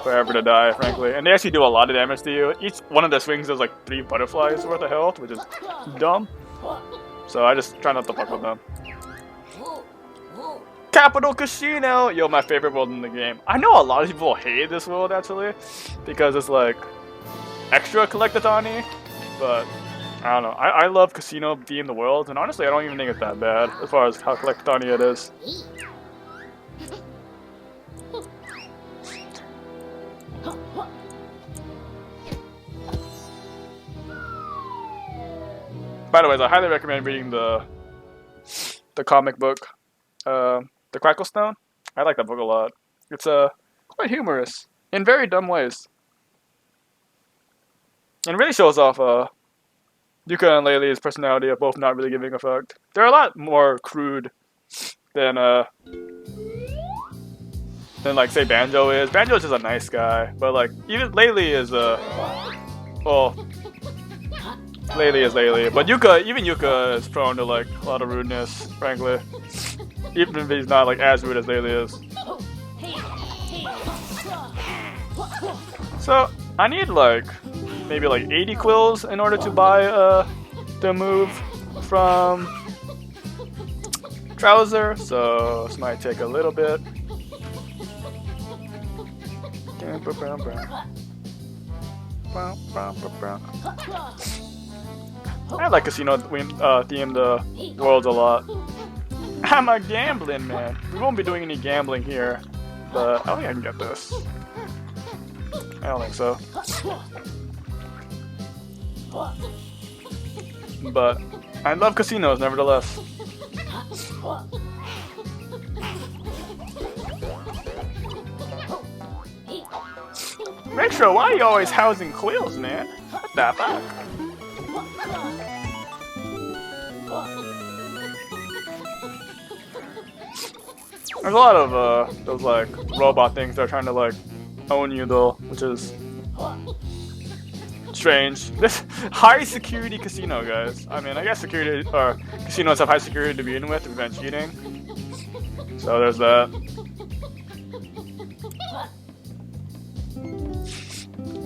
Speaker 1: forever to die, frankly. And they actually do a lot of damage to you. Each one of the swings does like 3 butterflies worth of health, which is dumb. So I just try not to fuck with them. Capital Casino! Yo, my favorite world in the game. I know a lot of people hate this world, actually, because it's like extra collectathon-y, but I don't know. I love casino themed worlds, and honestly, I don't even think it's that bad as far as how collectathon-y it is. By the way, I highly recommend reading the comic book, The Crackle Stone. I like that book a lot. It's quite humorous in very dumb ways, and really shows off Yooka and Laylee's personality of both not really giving a fuck. They're a lot more crude than like say Banjo is. Banjo's just a nice guy, but like even Laylee is well, Laylee is Laylee, but even Yooka is prone to like a lot of rudeness, frankly. Even if he's not like as rude as Laylee is. So I need like maybe like 80 quills in order to buy the move from Trouser, so this might take a little bit. I like casino themed worlds a lot. I'm a gambling man. We won't be doing any gambling here, but I think I can get this. I don't think so. But I love casinos nevertheless. Retro, why are you always housing quills, man? What the fuck? There's a lot of those like robot things that are trying to like own you though, which is strange. This high security casino, guys. I mean, I guess security or casinos have high security to begin with to prevent cheating. So there's that.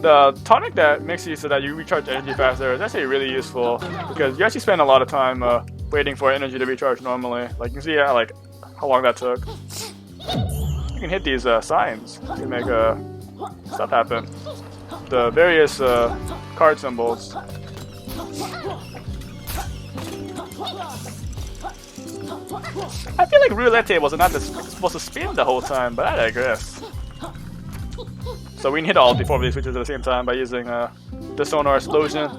Speaker 1: The tonic that makes you so that you recharge energy faster is actually really useful because you actually spend a lot of time waiting for energy to recharge normally. Like you can see like how long that took. You can hit these signs to make stuff happen. The various card symbols. I feel like roulette tables are not supposed to spin the whole time, but I digress. So we can hit all 4 of these switches at the same time by using the Sonar Explosion.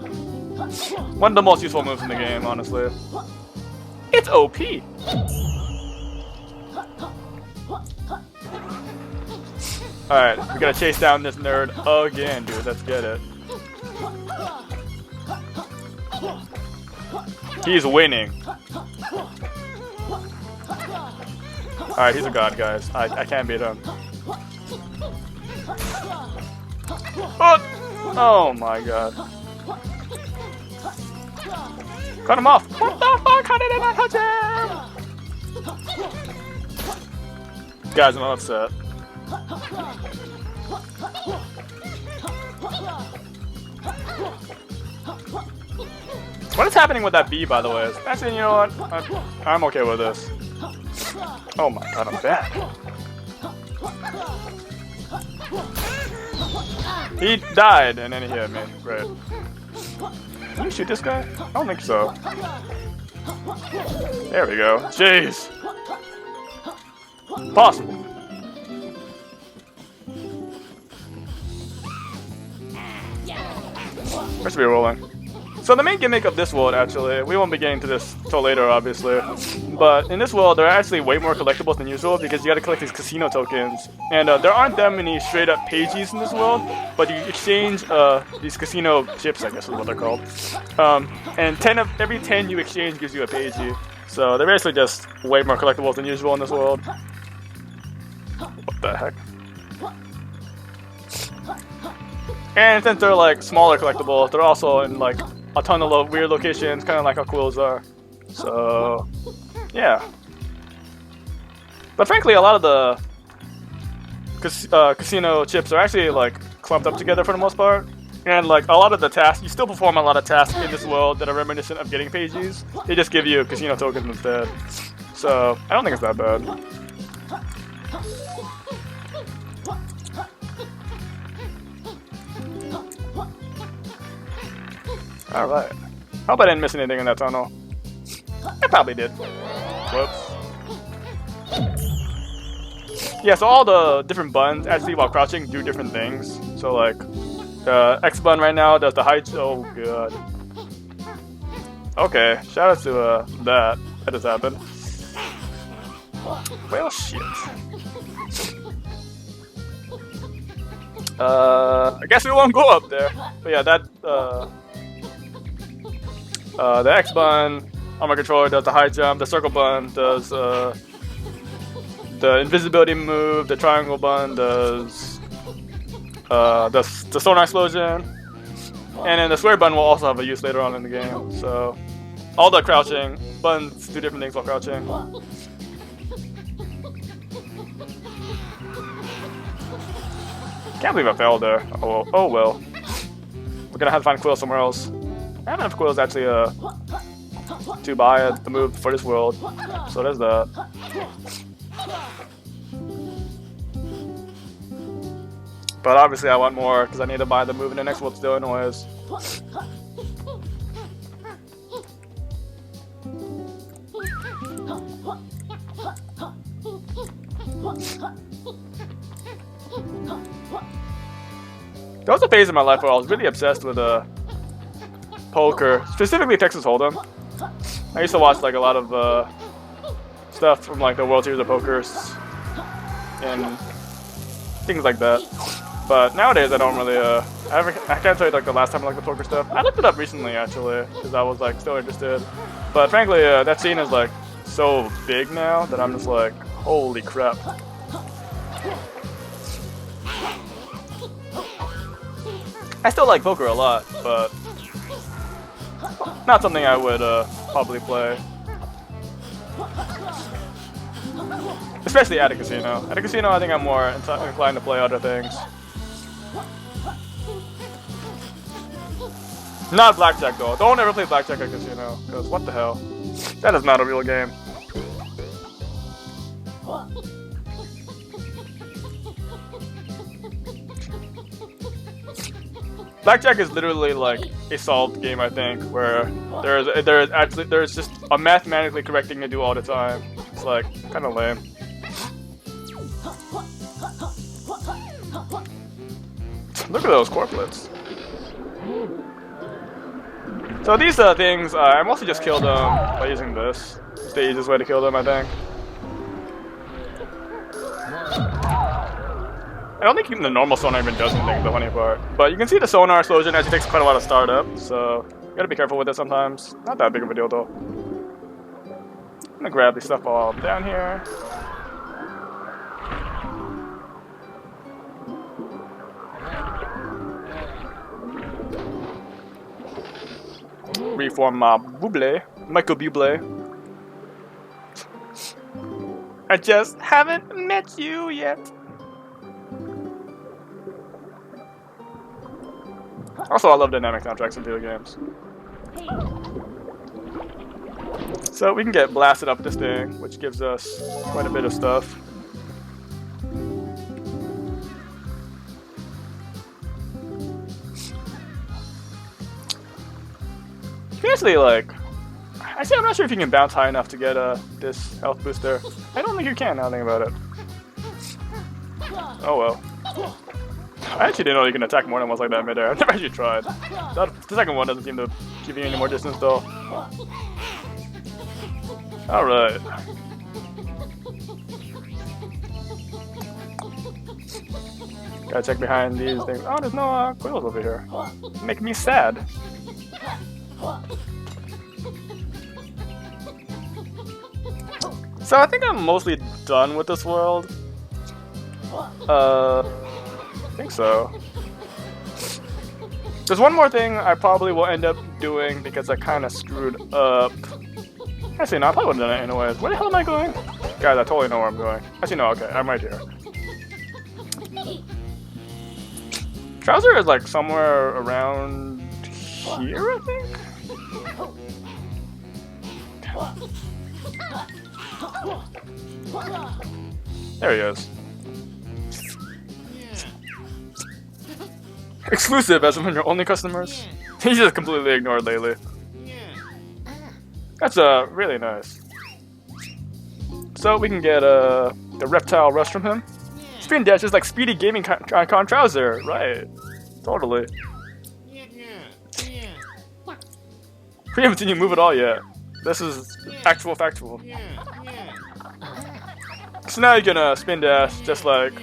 Speaker 1: One of the most useful moves in the game, honestly. It's OP! Alright, we gotta chase down this nerd again, dude. Let's get it. He's winning. Alright, he's a god, guys. I can't beat him. Oh my god. Cut him off! What the fuck? How did I not touch him? Guys, I'm upset. What is happening with that bee, by the way? Actually, you know what? I'm okay with this. Oh my god, I'm bad. He died, and then he hit me. Great. Can you shoot this guy? I don't think so. There we go. Jeez. Possible. First we rolling. So the main gimmick of this world, actually, we won't be getting to this till later, obviously, but in this world there are actually way more collectibles than usual because you gotta collect these casino tokens, and there aren't that many straight up pages in this world, but you exchange these casino chips, I guess is what they're called, and every 10 you exchange gives you a pagey, so they're basically just way more collectibles than usual in this world. What the heck? And since they're like smaller collectibles, they're also in like a ton of weird locations, kind of like how quills are. So, yeah. But frankly, a lot of the casino chips are actually like clumped up together for the most part. And like a lot of the tasks, you still perform a lot of tasks in this world that are reminiscent of getting pages. They just give you casino tokens instead. So I don't think it's that bad. Alright. Hope I didn't miss anything in that tunnel. I probably did. Whoops. Yeah, so all the different buttons, actually while crouching, do different things. So like, the X button right now does the high... Oh god. Okay, shout out to that just happened. Well, shit. I guess we won't go up there. But yeah, that, the X button on my controller does the high jump, the circle button does, the invisibility move, the triangle button does, the sonar explosion, and then the square button will also have a use later on in the game, so all the crouching buttons do different things while crouching. Can't believe I failed there. Oh well. We're gonna have to find Quill somewhere else. I have enough Quills actually to buy the move for this world, so there's that. But obviously I want more because I need to buy the move in the next world still anyways. There was a phase in my life where I was really obsessed with poker, specifically Texas Hold'em. I used to watch like a lot of stuff from like the World Series of Pokers and things like that. But nowadays I don't really I can't tell you like the last time I liked the poker stuff. I looked it up recently actually because I was like still interested. But frankly, that scene is like so big now that I'm just like, holy crap. I still like poker a lot, but not something I would probably play. Especially at a casino. At a casino, I think I'm more inclined to play other things. Not blackjack though. Don't ever play blackjack at a casino, because what the hell? That is not a real game. Blackjack is literally like a solved game, I think, where there's just a mathematically correct thing to do all the time. It's like kind of lame. Look at those corplets. So these things, I mostly just killed them by using this. It's the easiest way to kill them, I think. I don't think even the normal sonar even does anything, the funny part. But you can see the sonar explosion actually takes quite a lot of startup, so you gotta be careful with it sometimes. Not that big of a deal though. I'm gonna grab this stuff all down here. Reform my Buble, Michael Bublé. I just haven't met you yet. Also, I love dynamic soundtracks in video games. So we can get blasted up this thing, which gives us quite a bit of stuff. Seriously, like, I'm not sure if you can bounce high enough to get this health booster. I don't think you can, now that I think about it. Oh well. I actually didn't know you can attack more than once like that in midair. I've never actually tried. The second one doesn't seem to give you any more distance though. Alright. Gotta check behind these things. Oh, there's no quills over here. Make me sad. So I think I'm mostly done with this world. I think so. There's one more thing I probably will end up doing because I kind of screwed up. Actually, no, I probably would have done it anyways. Where the hell am I going? Guys, I totally know where I'm going. Actually, no, okay, I'm right here. Trouser is like somewhere around here, I think? There he is. Exclusive as one of your only customers. He just completely ignored Laylee. That's really nice. So we can get the reptile rush from him. Spin dash is like speedy gaming con Trouser, right? Totally. We haven't seen you move at all yet. This is actual factual. So now you can spin dash just like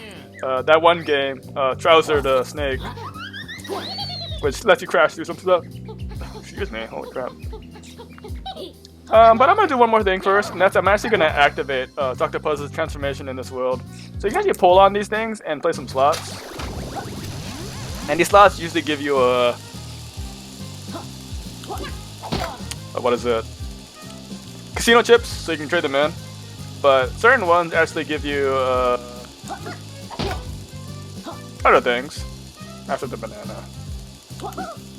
Speaker 1: that one game, Trouser the Snake, which lets you crash through some stuff. Excuse me, holy crap. But I'm gonna do one more thing first, and that's I'm actually gonna activate Dr. Puzz's transformation in this world. So you can actually pull on these things and play some slots. And these slots usually give you a what is it? Casino chips, so you can trade them in. But certain ones actually give you other things after the banana.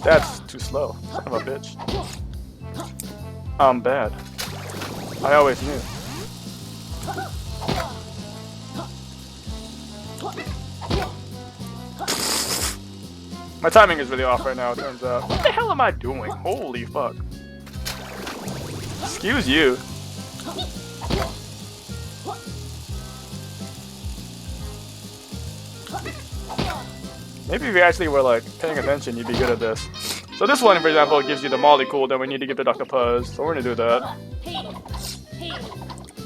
Speaker 1: That's too slow, son of a bitch. I'm bad. I always knew. My timing is really off right now, it turns out. What the hell am I doing? Holy fuck. Excuse you. Maybe if you actually were like paying attention, you'd be good at this. So this one, for example, gives you the molecule that we need to give to Dr. Puzz, so we're gonna do that.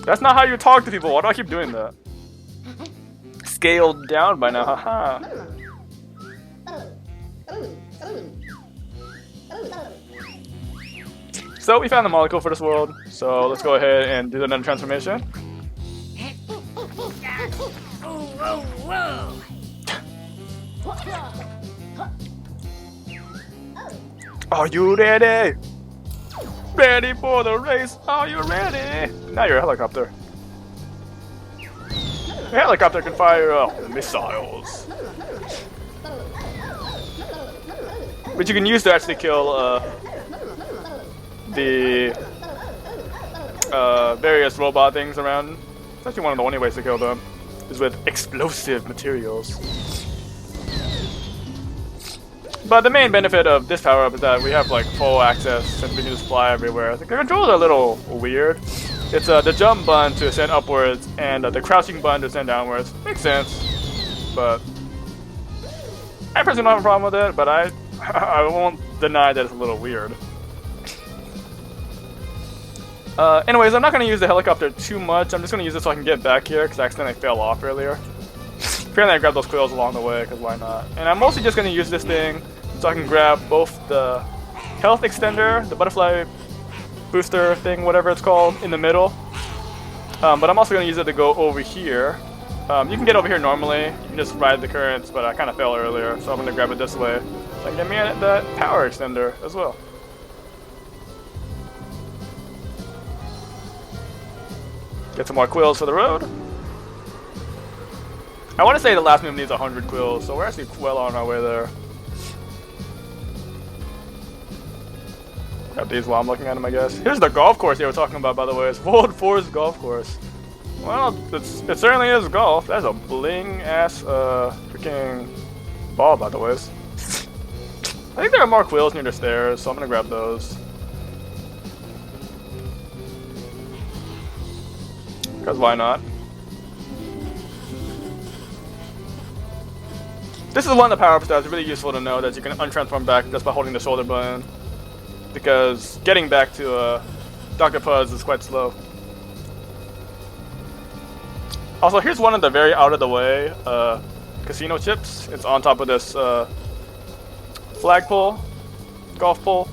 Speaker 1: That's not how you talk to people, why do I keep doing that? Scaled down by now, haha. So we found the molecule for this world, so let's go ahead and do another transformation. Are you ready? Ready for the race? Are you ready? Now you're a helicopter. A helicopter can fire missiles, which you can use to actually kill the various robot things around. It's actually one of the only ways to kill them is with explosive materials. But the main benefit of this power-up is that we have like full access and we can just fly everywhere. The controls are a little weird. It's the jump button to ascend upwards and the crouching button to ascend downwards. Makes sense, but I personally don't have a problem with it, but I won't deny that it's a little weird. Anyways, I'm not going to use the helicopter too much. I'm just going to use it so I can get back here because I accidentally fell off earlier. Apparently I grabbed those quills along the way, because why not? And I'm mostly just going to use this thing so I can grab both the health extender, the butterfly booster thing, whatever it's called, in the middle. But I'm also going to use it to go over here. You can get over here normally, you can just ride the currents, but I kind of fell earlier, so I'm going to grab it this way. So I can get me that power extender as well. Get some more quills for the road. I want to say the last move needs 100 quills, so we're actually well on our way there. Got these while I'm looking at them, I guess. Here's the golf course they were talking about, by the way. It's World Forest Golf Course. Well, it certainly is golf. That's a bling-ass freaking ball, by the way. I think there are more quills near the stairs, so I'm going to grab those. Because why not? This is one of the power-ups that's really useful to know, that you can untransform back just by holding the shoulder button. Because getting back to Dr. Puzz is quite slow. Also, here's one of the very out-of-the-way casino chips. It's on top of this flagpole, golf pole.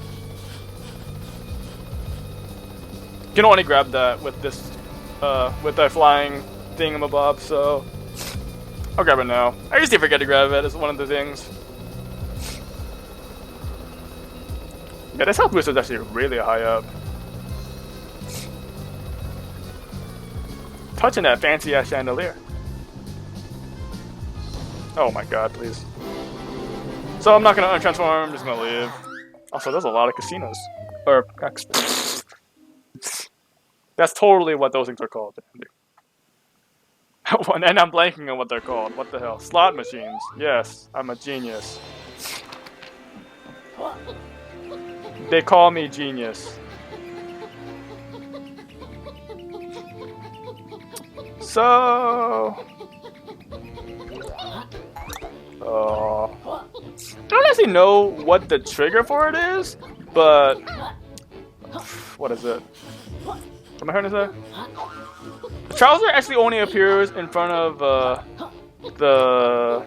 Speaker 1: You can only grab that with this, with the flying thingamabob, so I'll grab it now. I usually forget to grab it as one of the things. Yeah, this health boost is actually really high up. Touching that fancy ass chandelier. Oh my god, please. So I'm not gonna untransform, I'm just gonna leave. Also, there's a lot of casinos. Or, that's totally what those things are called. And I'm blanking on what they're called. What the hell? Slot machines. Yes, I'm a genius. They call me genius. So... I don't actually know what the trigger for it is, but... What is it? What am I trying to say? Trouser actually only appears in front of the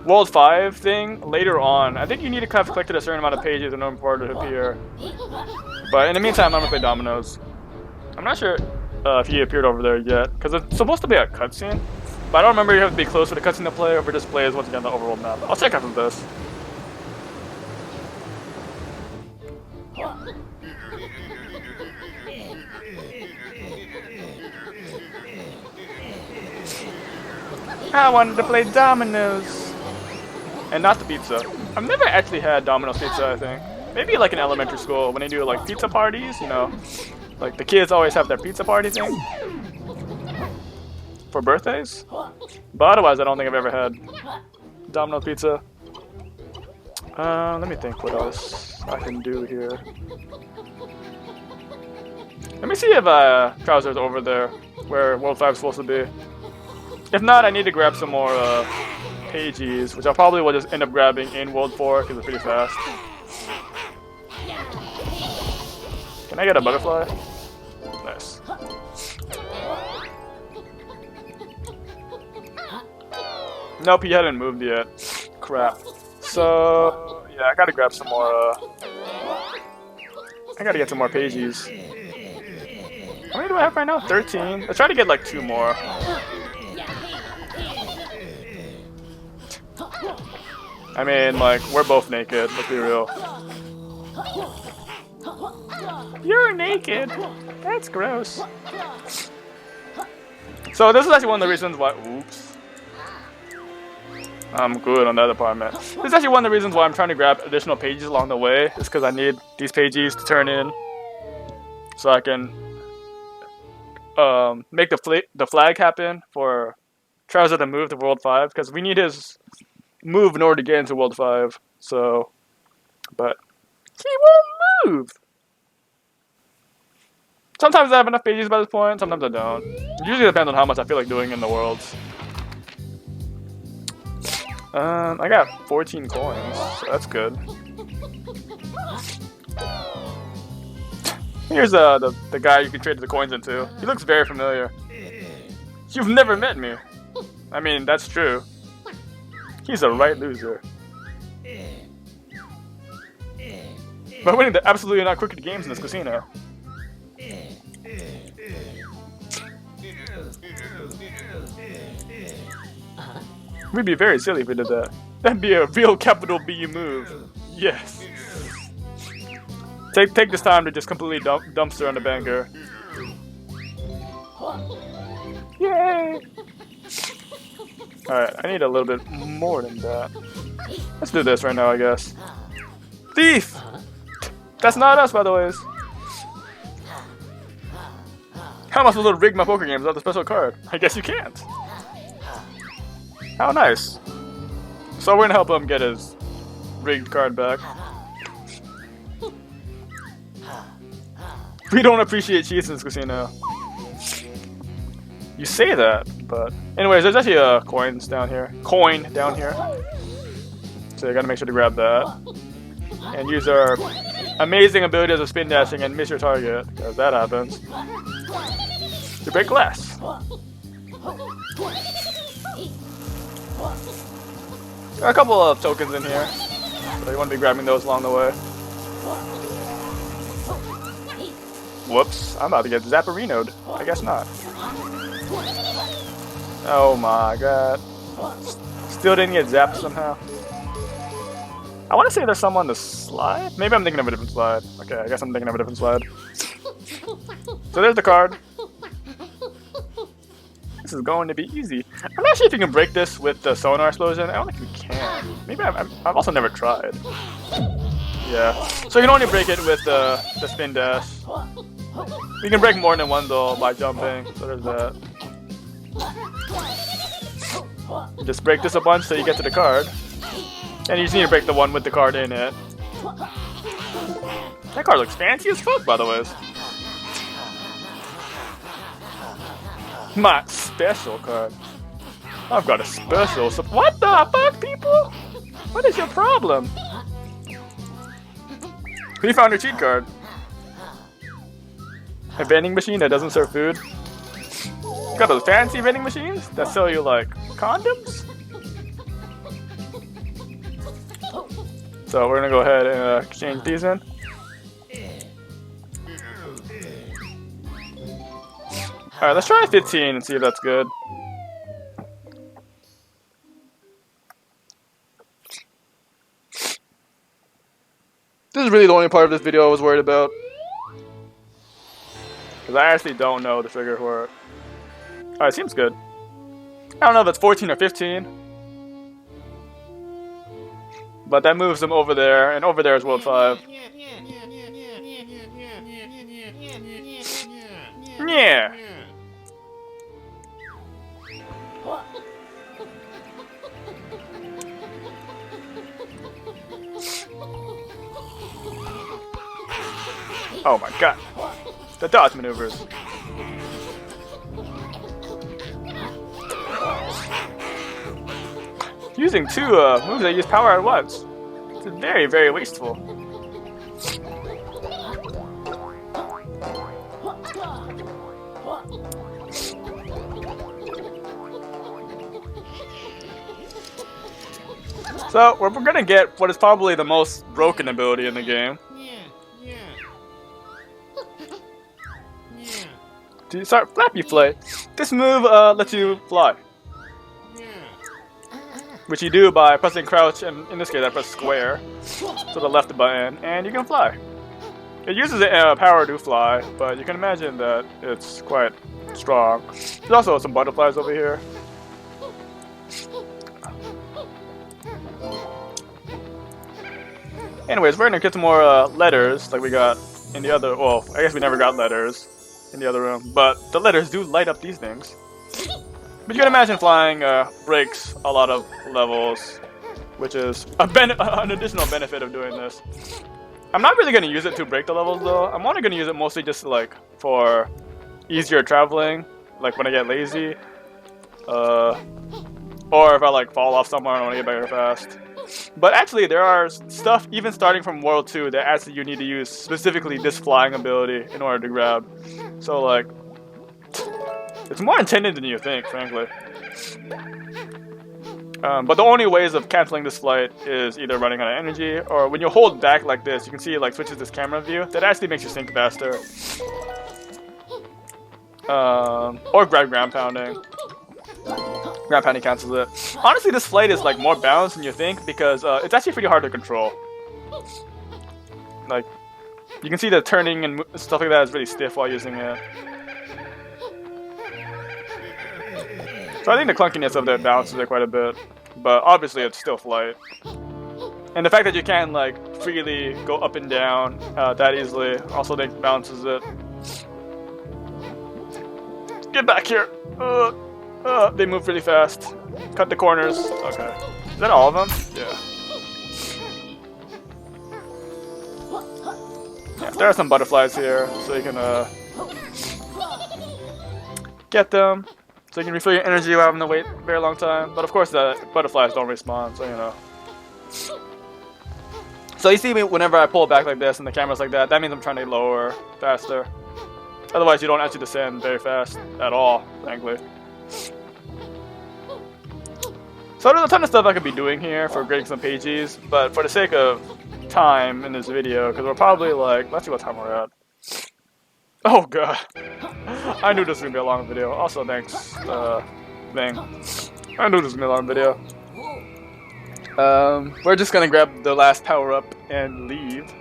Speaker 1: World 5 thing later on. I think you need to have collected a certain amount of pages in order for it to appear. But in the meantime, I'm gonna play dominoes. I'm not sure if he appeared over there yet, because it's supposed to be a cutscene. But I don't remember if you have to be close to the cutscene to play, or if it just plays once again the overworld map. I'll check after this. I wanted to play dominoes. And not the pizza. I've never actually had Domino's pizza, I think. Maybe like in elementary school when they do like pizza parties, you know. Like the kids always have their pizza party thing. For birthdays. But otherwise I don't think I've ever had Domino's pizza. Let me think what else I can do here. Let me see if Trouser's over there where World 5 is supposed to be. If not, I need to grab some more pages, which I probably will just end up grabbing in World 4 because it's pretty fast. Can I get a butterfly? Nice. Nope, he hadn't moved yet. Crap. So, yeah, I gotta grab some more, I gotta get some more pages. How many do I have right now? 13. Let's try to get like 2 more. I mean, like, we're both naked, let's be real. You're naked! That's gross. So this is actually one of the reasons why... Oops. I'm good on that department. This is actually one of the reasons why I'm trying to grab additional pages along the way. Is because I need these pages to turn in. So I can... make the flag happen for Trouser to move to World 5. Because we need his... move in order to get into World 5, so, but he won't move! Sometimes I have enough pages by this point, sometimes I don't. It usually depends on how much I feel like doing in the worlds. I got 14 coins, so that's good. Here's the guy you can trade the coins into. He looks very familiar. You've never met me. I mean, that's true. He's a right loser. But winning the absolutely not crooked games in this casino. We'd be very silly if we did that. That'd be a real capital B move. Yes. Take this time to just completely dumpster on the banker. Yay! Alright, I need a little bit more than that. Let's do this right now, I guess. Thief! That's not us, by the way. How am I supposed to rig my poker games without the special card? I guess you can't. How nice. So we're gonna help him get his rigged card back. We don't appreciate cheats in this casino. You say that, but... Anyways, there's actually a coin down here. So you gotta make sure to grab that. And use our amazing abilities of spin dashing and miss your target, because that happens. To break glass. There are a couple of tokens in here, so you want to be grabbing those along the way. Whoops, I'm about to get Zapparino'd. I guess not. Oh my god. Still didn't get zapped somehow. I want to say there's some on the slide. Maybe I'm thinking of a different slide. Okay, I guess I'm thinking of a different slide. So there's the card. This is going to be easy. I'm not sure if you can break this with the sonar explosion. I don't think we can. Maybe I've also never tried. Yeah. So you can only break it with the spin dash. We can break more than one though by jumping. So there's that. Just break this a bunch so you get to the card. And you just need to break the one with the card in it. That card looks fancy as fuck, by the way. My special card. I've got a special. What the fuck, people? What is your problem? We found a cheat card. A vending machine that doesn't serve food. Got those fancy vending machines that sell you like condoms. So we're gonna go ahead and exchange these in. Alright, let's try 15 and see if that's good. This is really the only part of this video I was worried about. Because I actually don't know the trigger for it. Alright, seems good. I don't know if it's 14 or 15. But that moves them over there, and over there is World 5. Yeah. Oh my god. The dodge maneuvers. Using two moves that use power at once. It's very, very wasteful. So, we're gonna get what is probably the most broken ability in the game. To start Flappy Flight. This move lets you fly. Which you do by pressing crouch, and in this case I press square. So the left button, and you can fly. It uses power to fly, but you can imagine that it's quite strong. There's also some butterflies over here. Anyways, we're gonna get some more letters like we got in the other. Well, I guess we never got letters in the other room, but the letters do light up these things. But you can imagine flying breaks a lot of levels, which is an additional benefit of doing this. I'm not really gonna use it to break the levels though. I'm only gonna use it mostly just like for easier traveling, like when I get lazy, or if I like fall off somewhere and I want to get better fast. But actually, there are stuff even starting from World 2 that actually you need to use specifically this flying ability in order to grab. So like, it's more intended than you think, frankly. But the only ways of canceling this flight is either running out of energy, or when you hold back like this, you can see it like switches this camera view. That actually makes you sink faster. Or ground pounding. Ground pounding cancels it. Honestly, this flight is like more balanced than you think because it's actually pretty hard to control. Like, you can see the turning and stuff like that is really stiff while using it. So I think the clunkiness of it balances it quite a bit, but obviously it's still flight. And the fact that you can like freely go up and down that easily also think balances it. Get back here! They move really fast. Cut the corners. Okay. Is that all of them? Yeah. Yeah, there are some butterflies here, so you can get them. So you can refill your energy without having to wait a very long time. But of course the butterflies don't respawn, so you know. So you see me whenever I pull back like this and the camera's like that means I'm trying to lower faster. Otherwise you don't actually descend very fast at all, frankly. So there's a ton of stuff I could be doing here for grading some pages, but for the sake of time in this video, because we're probably like, let's see what time we're at. Oh god. I knew this was going to be a long video. Also thanks, thing. I knew this was going to be a long video. We're just going to grab the last power up and leave.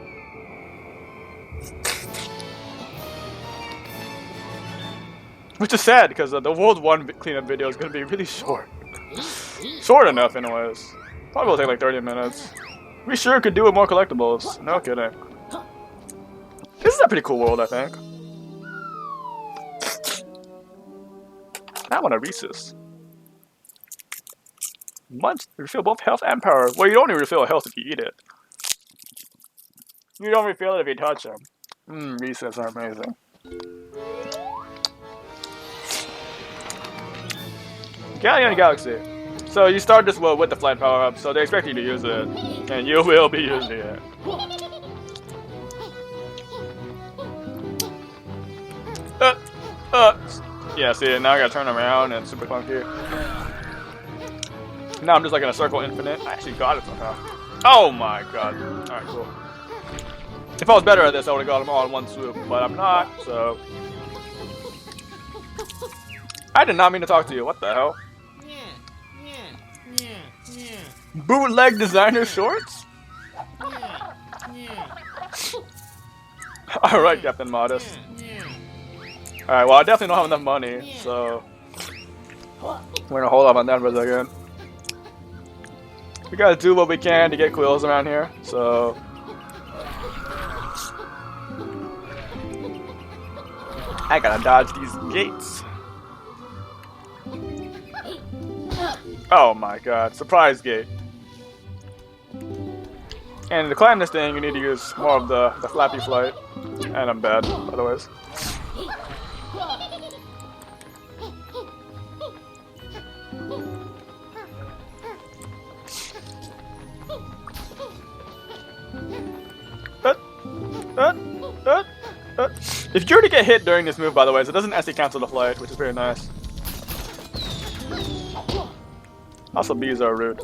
Speaker 1: Which is sad because the World 1 cleanup video is going to be really short. Short enough, anyways. Probably will take like 30 minutes. We sure could do with more collectibles. No kidding. This is a pretty cool world, I think. I want a Reese's. Munch, refill both health and power. Well, you don't even refill health if you eat it. You don't refill it if you touch them. Reese's are amazing. Galleon Galaxy. So you start this world with the flight power up, so they expect you to use it. And you will be using it. Yeah, see, now I gotta turn around and it's super funky. Now I'm just like in a circle infinite. I actually got it somehow. Oh my god. Alright, cool. If I was better at this, I would've got them all in one swoop, but I'm not, so. I did not mean to talk to you. What the hell? Bootleg designer shorts? Alright, Captain Modest. Alright, well, I definitely don't have enough money, so. We're gonna hold off on that for a second. We gotta do what we can to get quills around here, so. I gotta dodge these gates. Oh my god, surprise gate. And to climb this thing, you need to use more of the flappy flight. And I'm bad, otherwise. If you were to get hit during this move, by the way, so it doesn't actually cancel the flight, which is very nice. Also, bees are rude.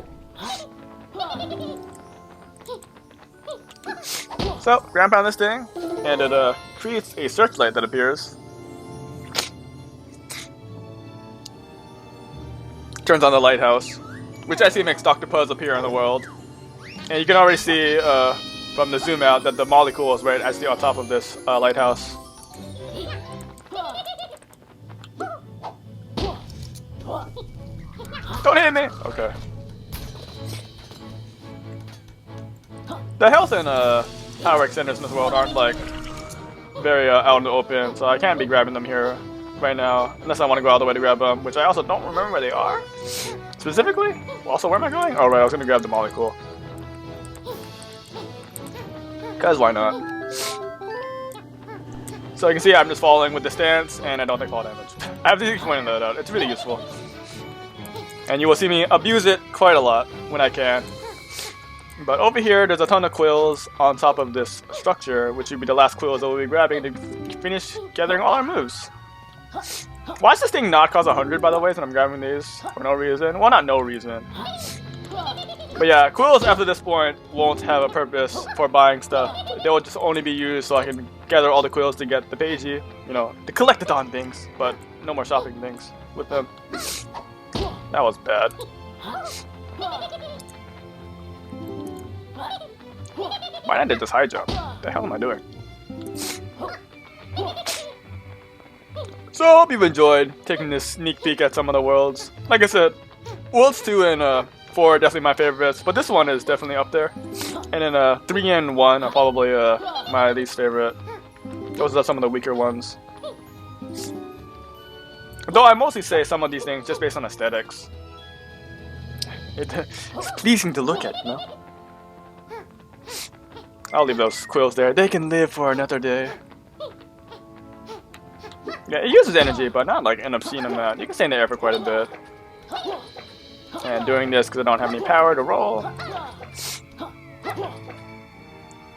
Speaker 1: So, ground pound this thing, and it creates a searchlight that appears. Turns on the lighthouse, which actually makes Dr. Puzz appear in the world. And you can already see from the zoom out that the molecule is right actually on top of this lighthouse. Don't hit me! Okay. The health and power extenders in this world aren't like very out in the open, so I can't be grabbing them here right now, unless I want to go all the way to grab them, which I also don't remember where they are specifically. Also, where am I going? Oh right, I was gonna grab the molecule. Cause why not? So you can see I'm just following with the stance, and I don't take fall damage. I have to keep pointing that out. It's really useful. And you will see me abuse it quite a lot when I can. But over here, there's a ton of quills on top of this structure, which would be the last quills that we'll be grabbing to finish gathering all our moves. Why does this thing not cost 100, by the way, since I'm grabbing these for no reason? Well, not no reason. But yeah, quills after this point won't have a purpose for buying stuff. They will just only be used so I can gather all the quills to get the Pagey, you know, the collectathon things, but no more shopping things with them. That was bad. Why didn't I just high jump? What the hell am I doing? So I hope you've enjoyed taking this sneak peek at some of the worlds. Like I said, Worlds 2 and 4 are definitely my favorites, but this one is definitely up there. And then 3 and 1 are probably my least favorite. Those are some of the weaker ones. Though I mostly say some of these things just based on aesthetics. It's pleasing to look at, you know? I'll leave those quills there. They can live for another day. Yeah, it uses energy, but not like an obscene amount. You can stay in the air for quite a bit. And doing this because I don't have any power to roll.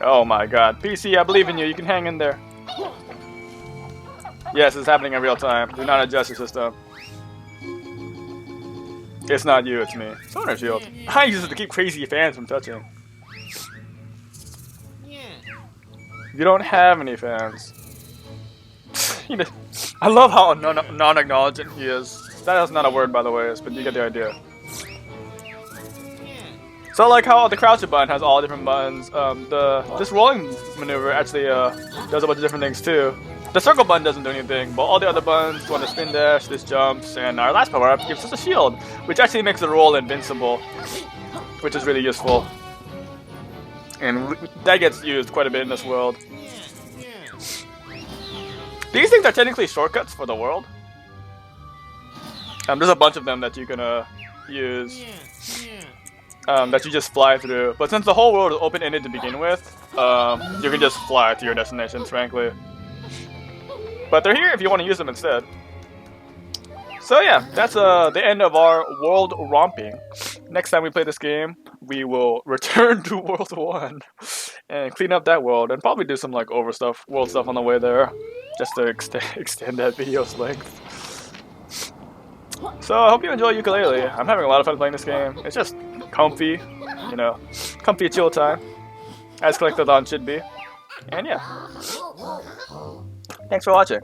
Speaker 1: Oh my god. PC, I believe in you. You can hang in there. Yes, it's happening in real time. Do not adjust your system. It's not you, it's me. Sonar shield. I use it to keep crazy fans from touching. You don't have any fans. I love how non-acknowledgent he is. That is not a word, by the way, but you get the idea. So like how the croucher button has all different buttons, this rolling maneuver actually does a bunch of different things too. The circle button doesn't do anything, but all the other buttons, one to spin dash, this jumps, and our last power up gives us a shield, which actually makes the roll invincible, which is really useful. And that gets used quite a bit in this world. These things are technically shortcuts for the world. There's a bunch of them that you can use, that you just fly through. But since the whole world is open-ended to begin with, you can just fly to your destinations, frankly. But they're here if you want to use them instead. So yeah, that's the end of our world romping. Next time we play this game, we will return to World 1 and clean up that world, and probably do some like world stuff on the way there, just to extend that video's length. So I hope you enjoy Yooka-Laylee. I'm having a lot of fun playing this game. It's just comfy, you know, comfy chill time, as Collectathon should be. And yeah. Thanks for watching.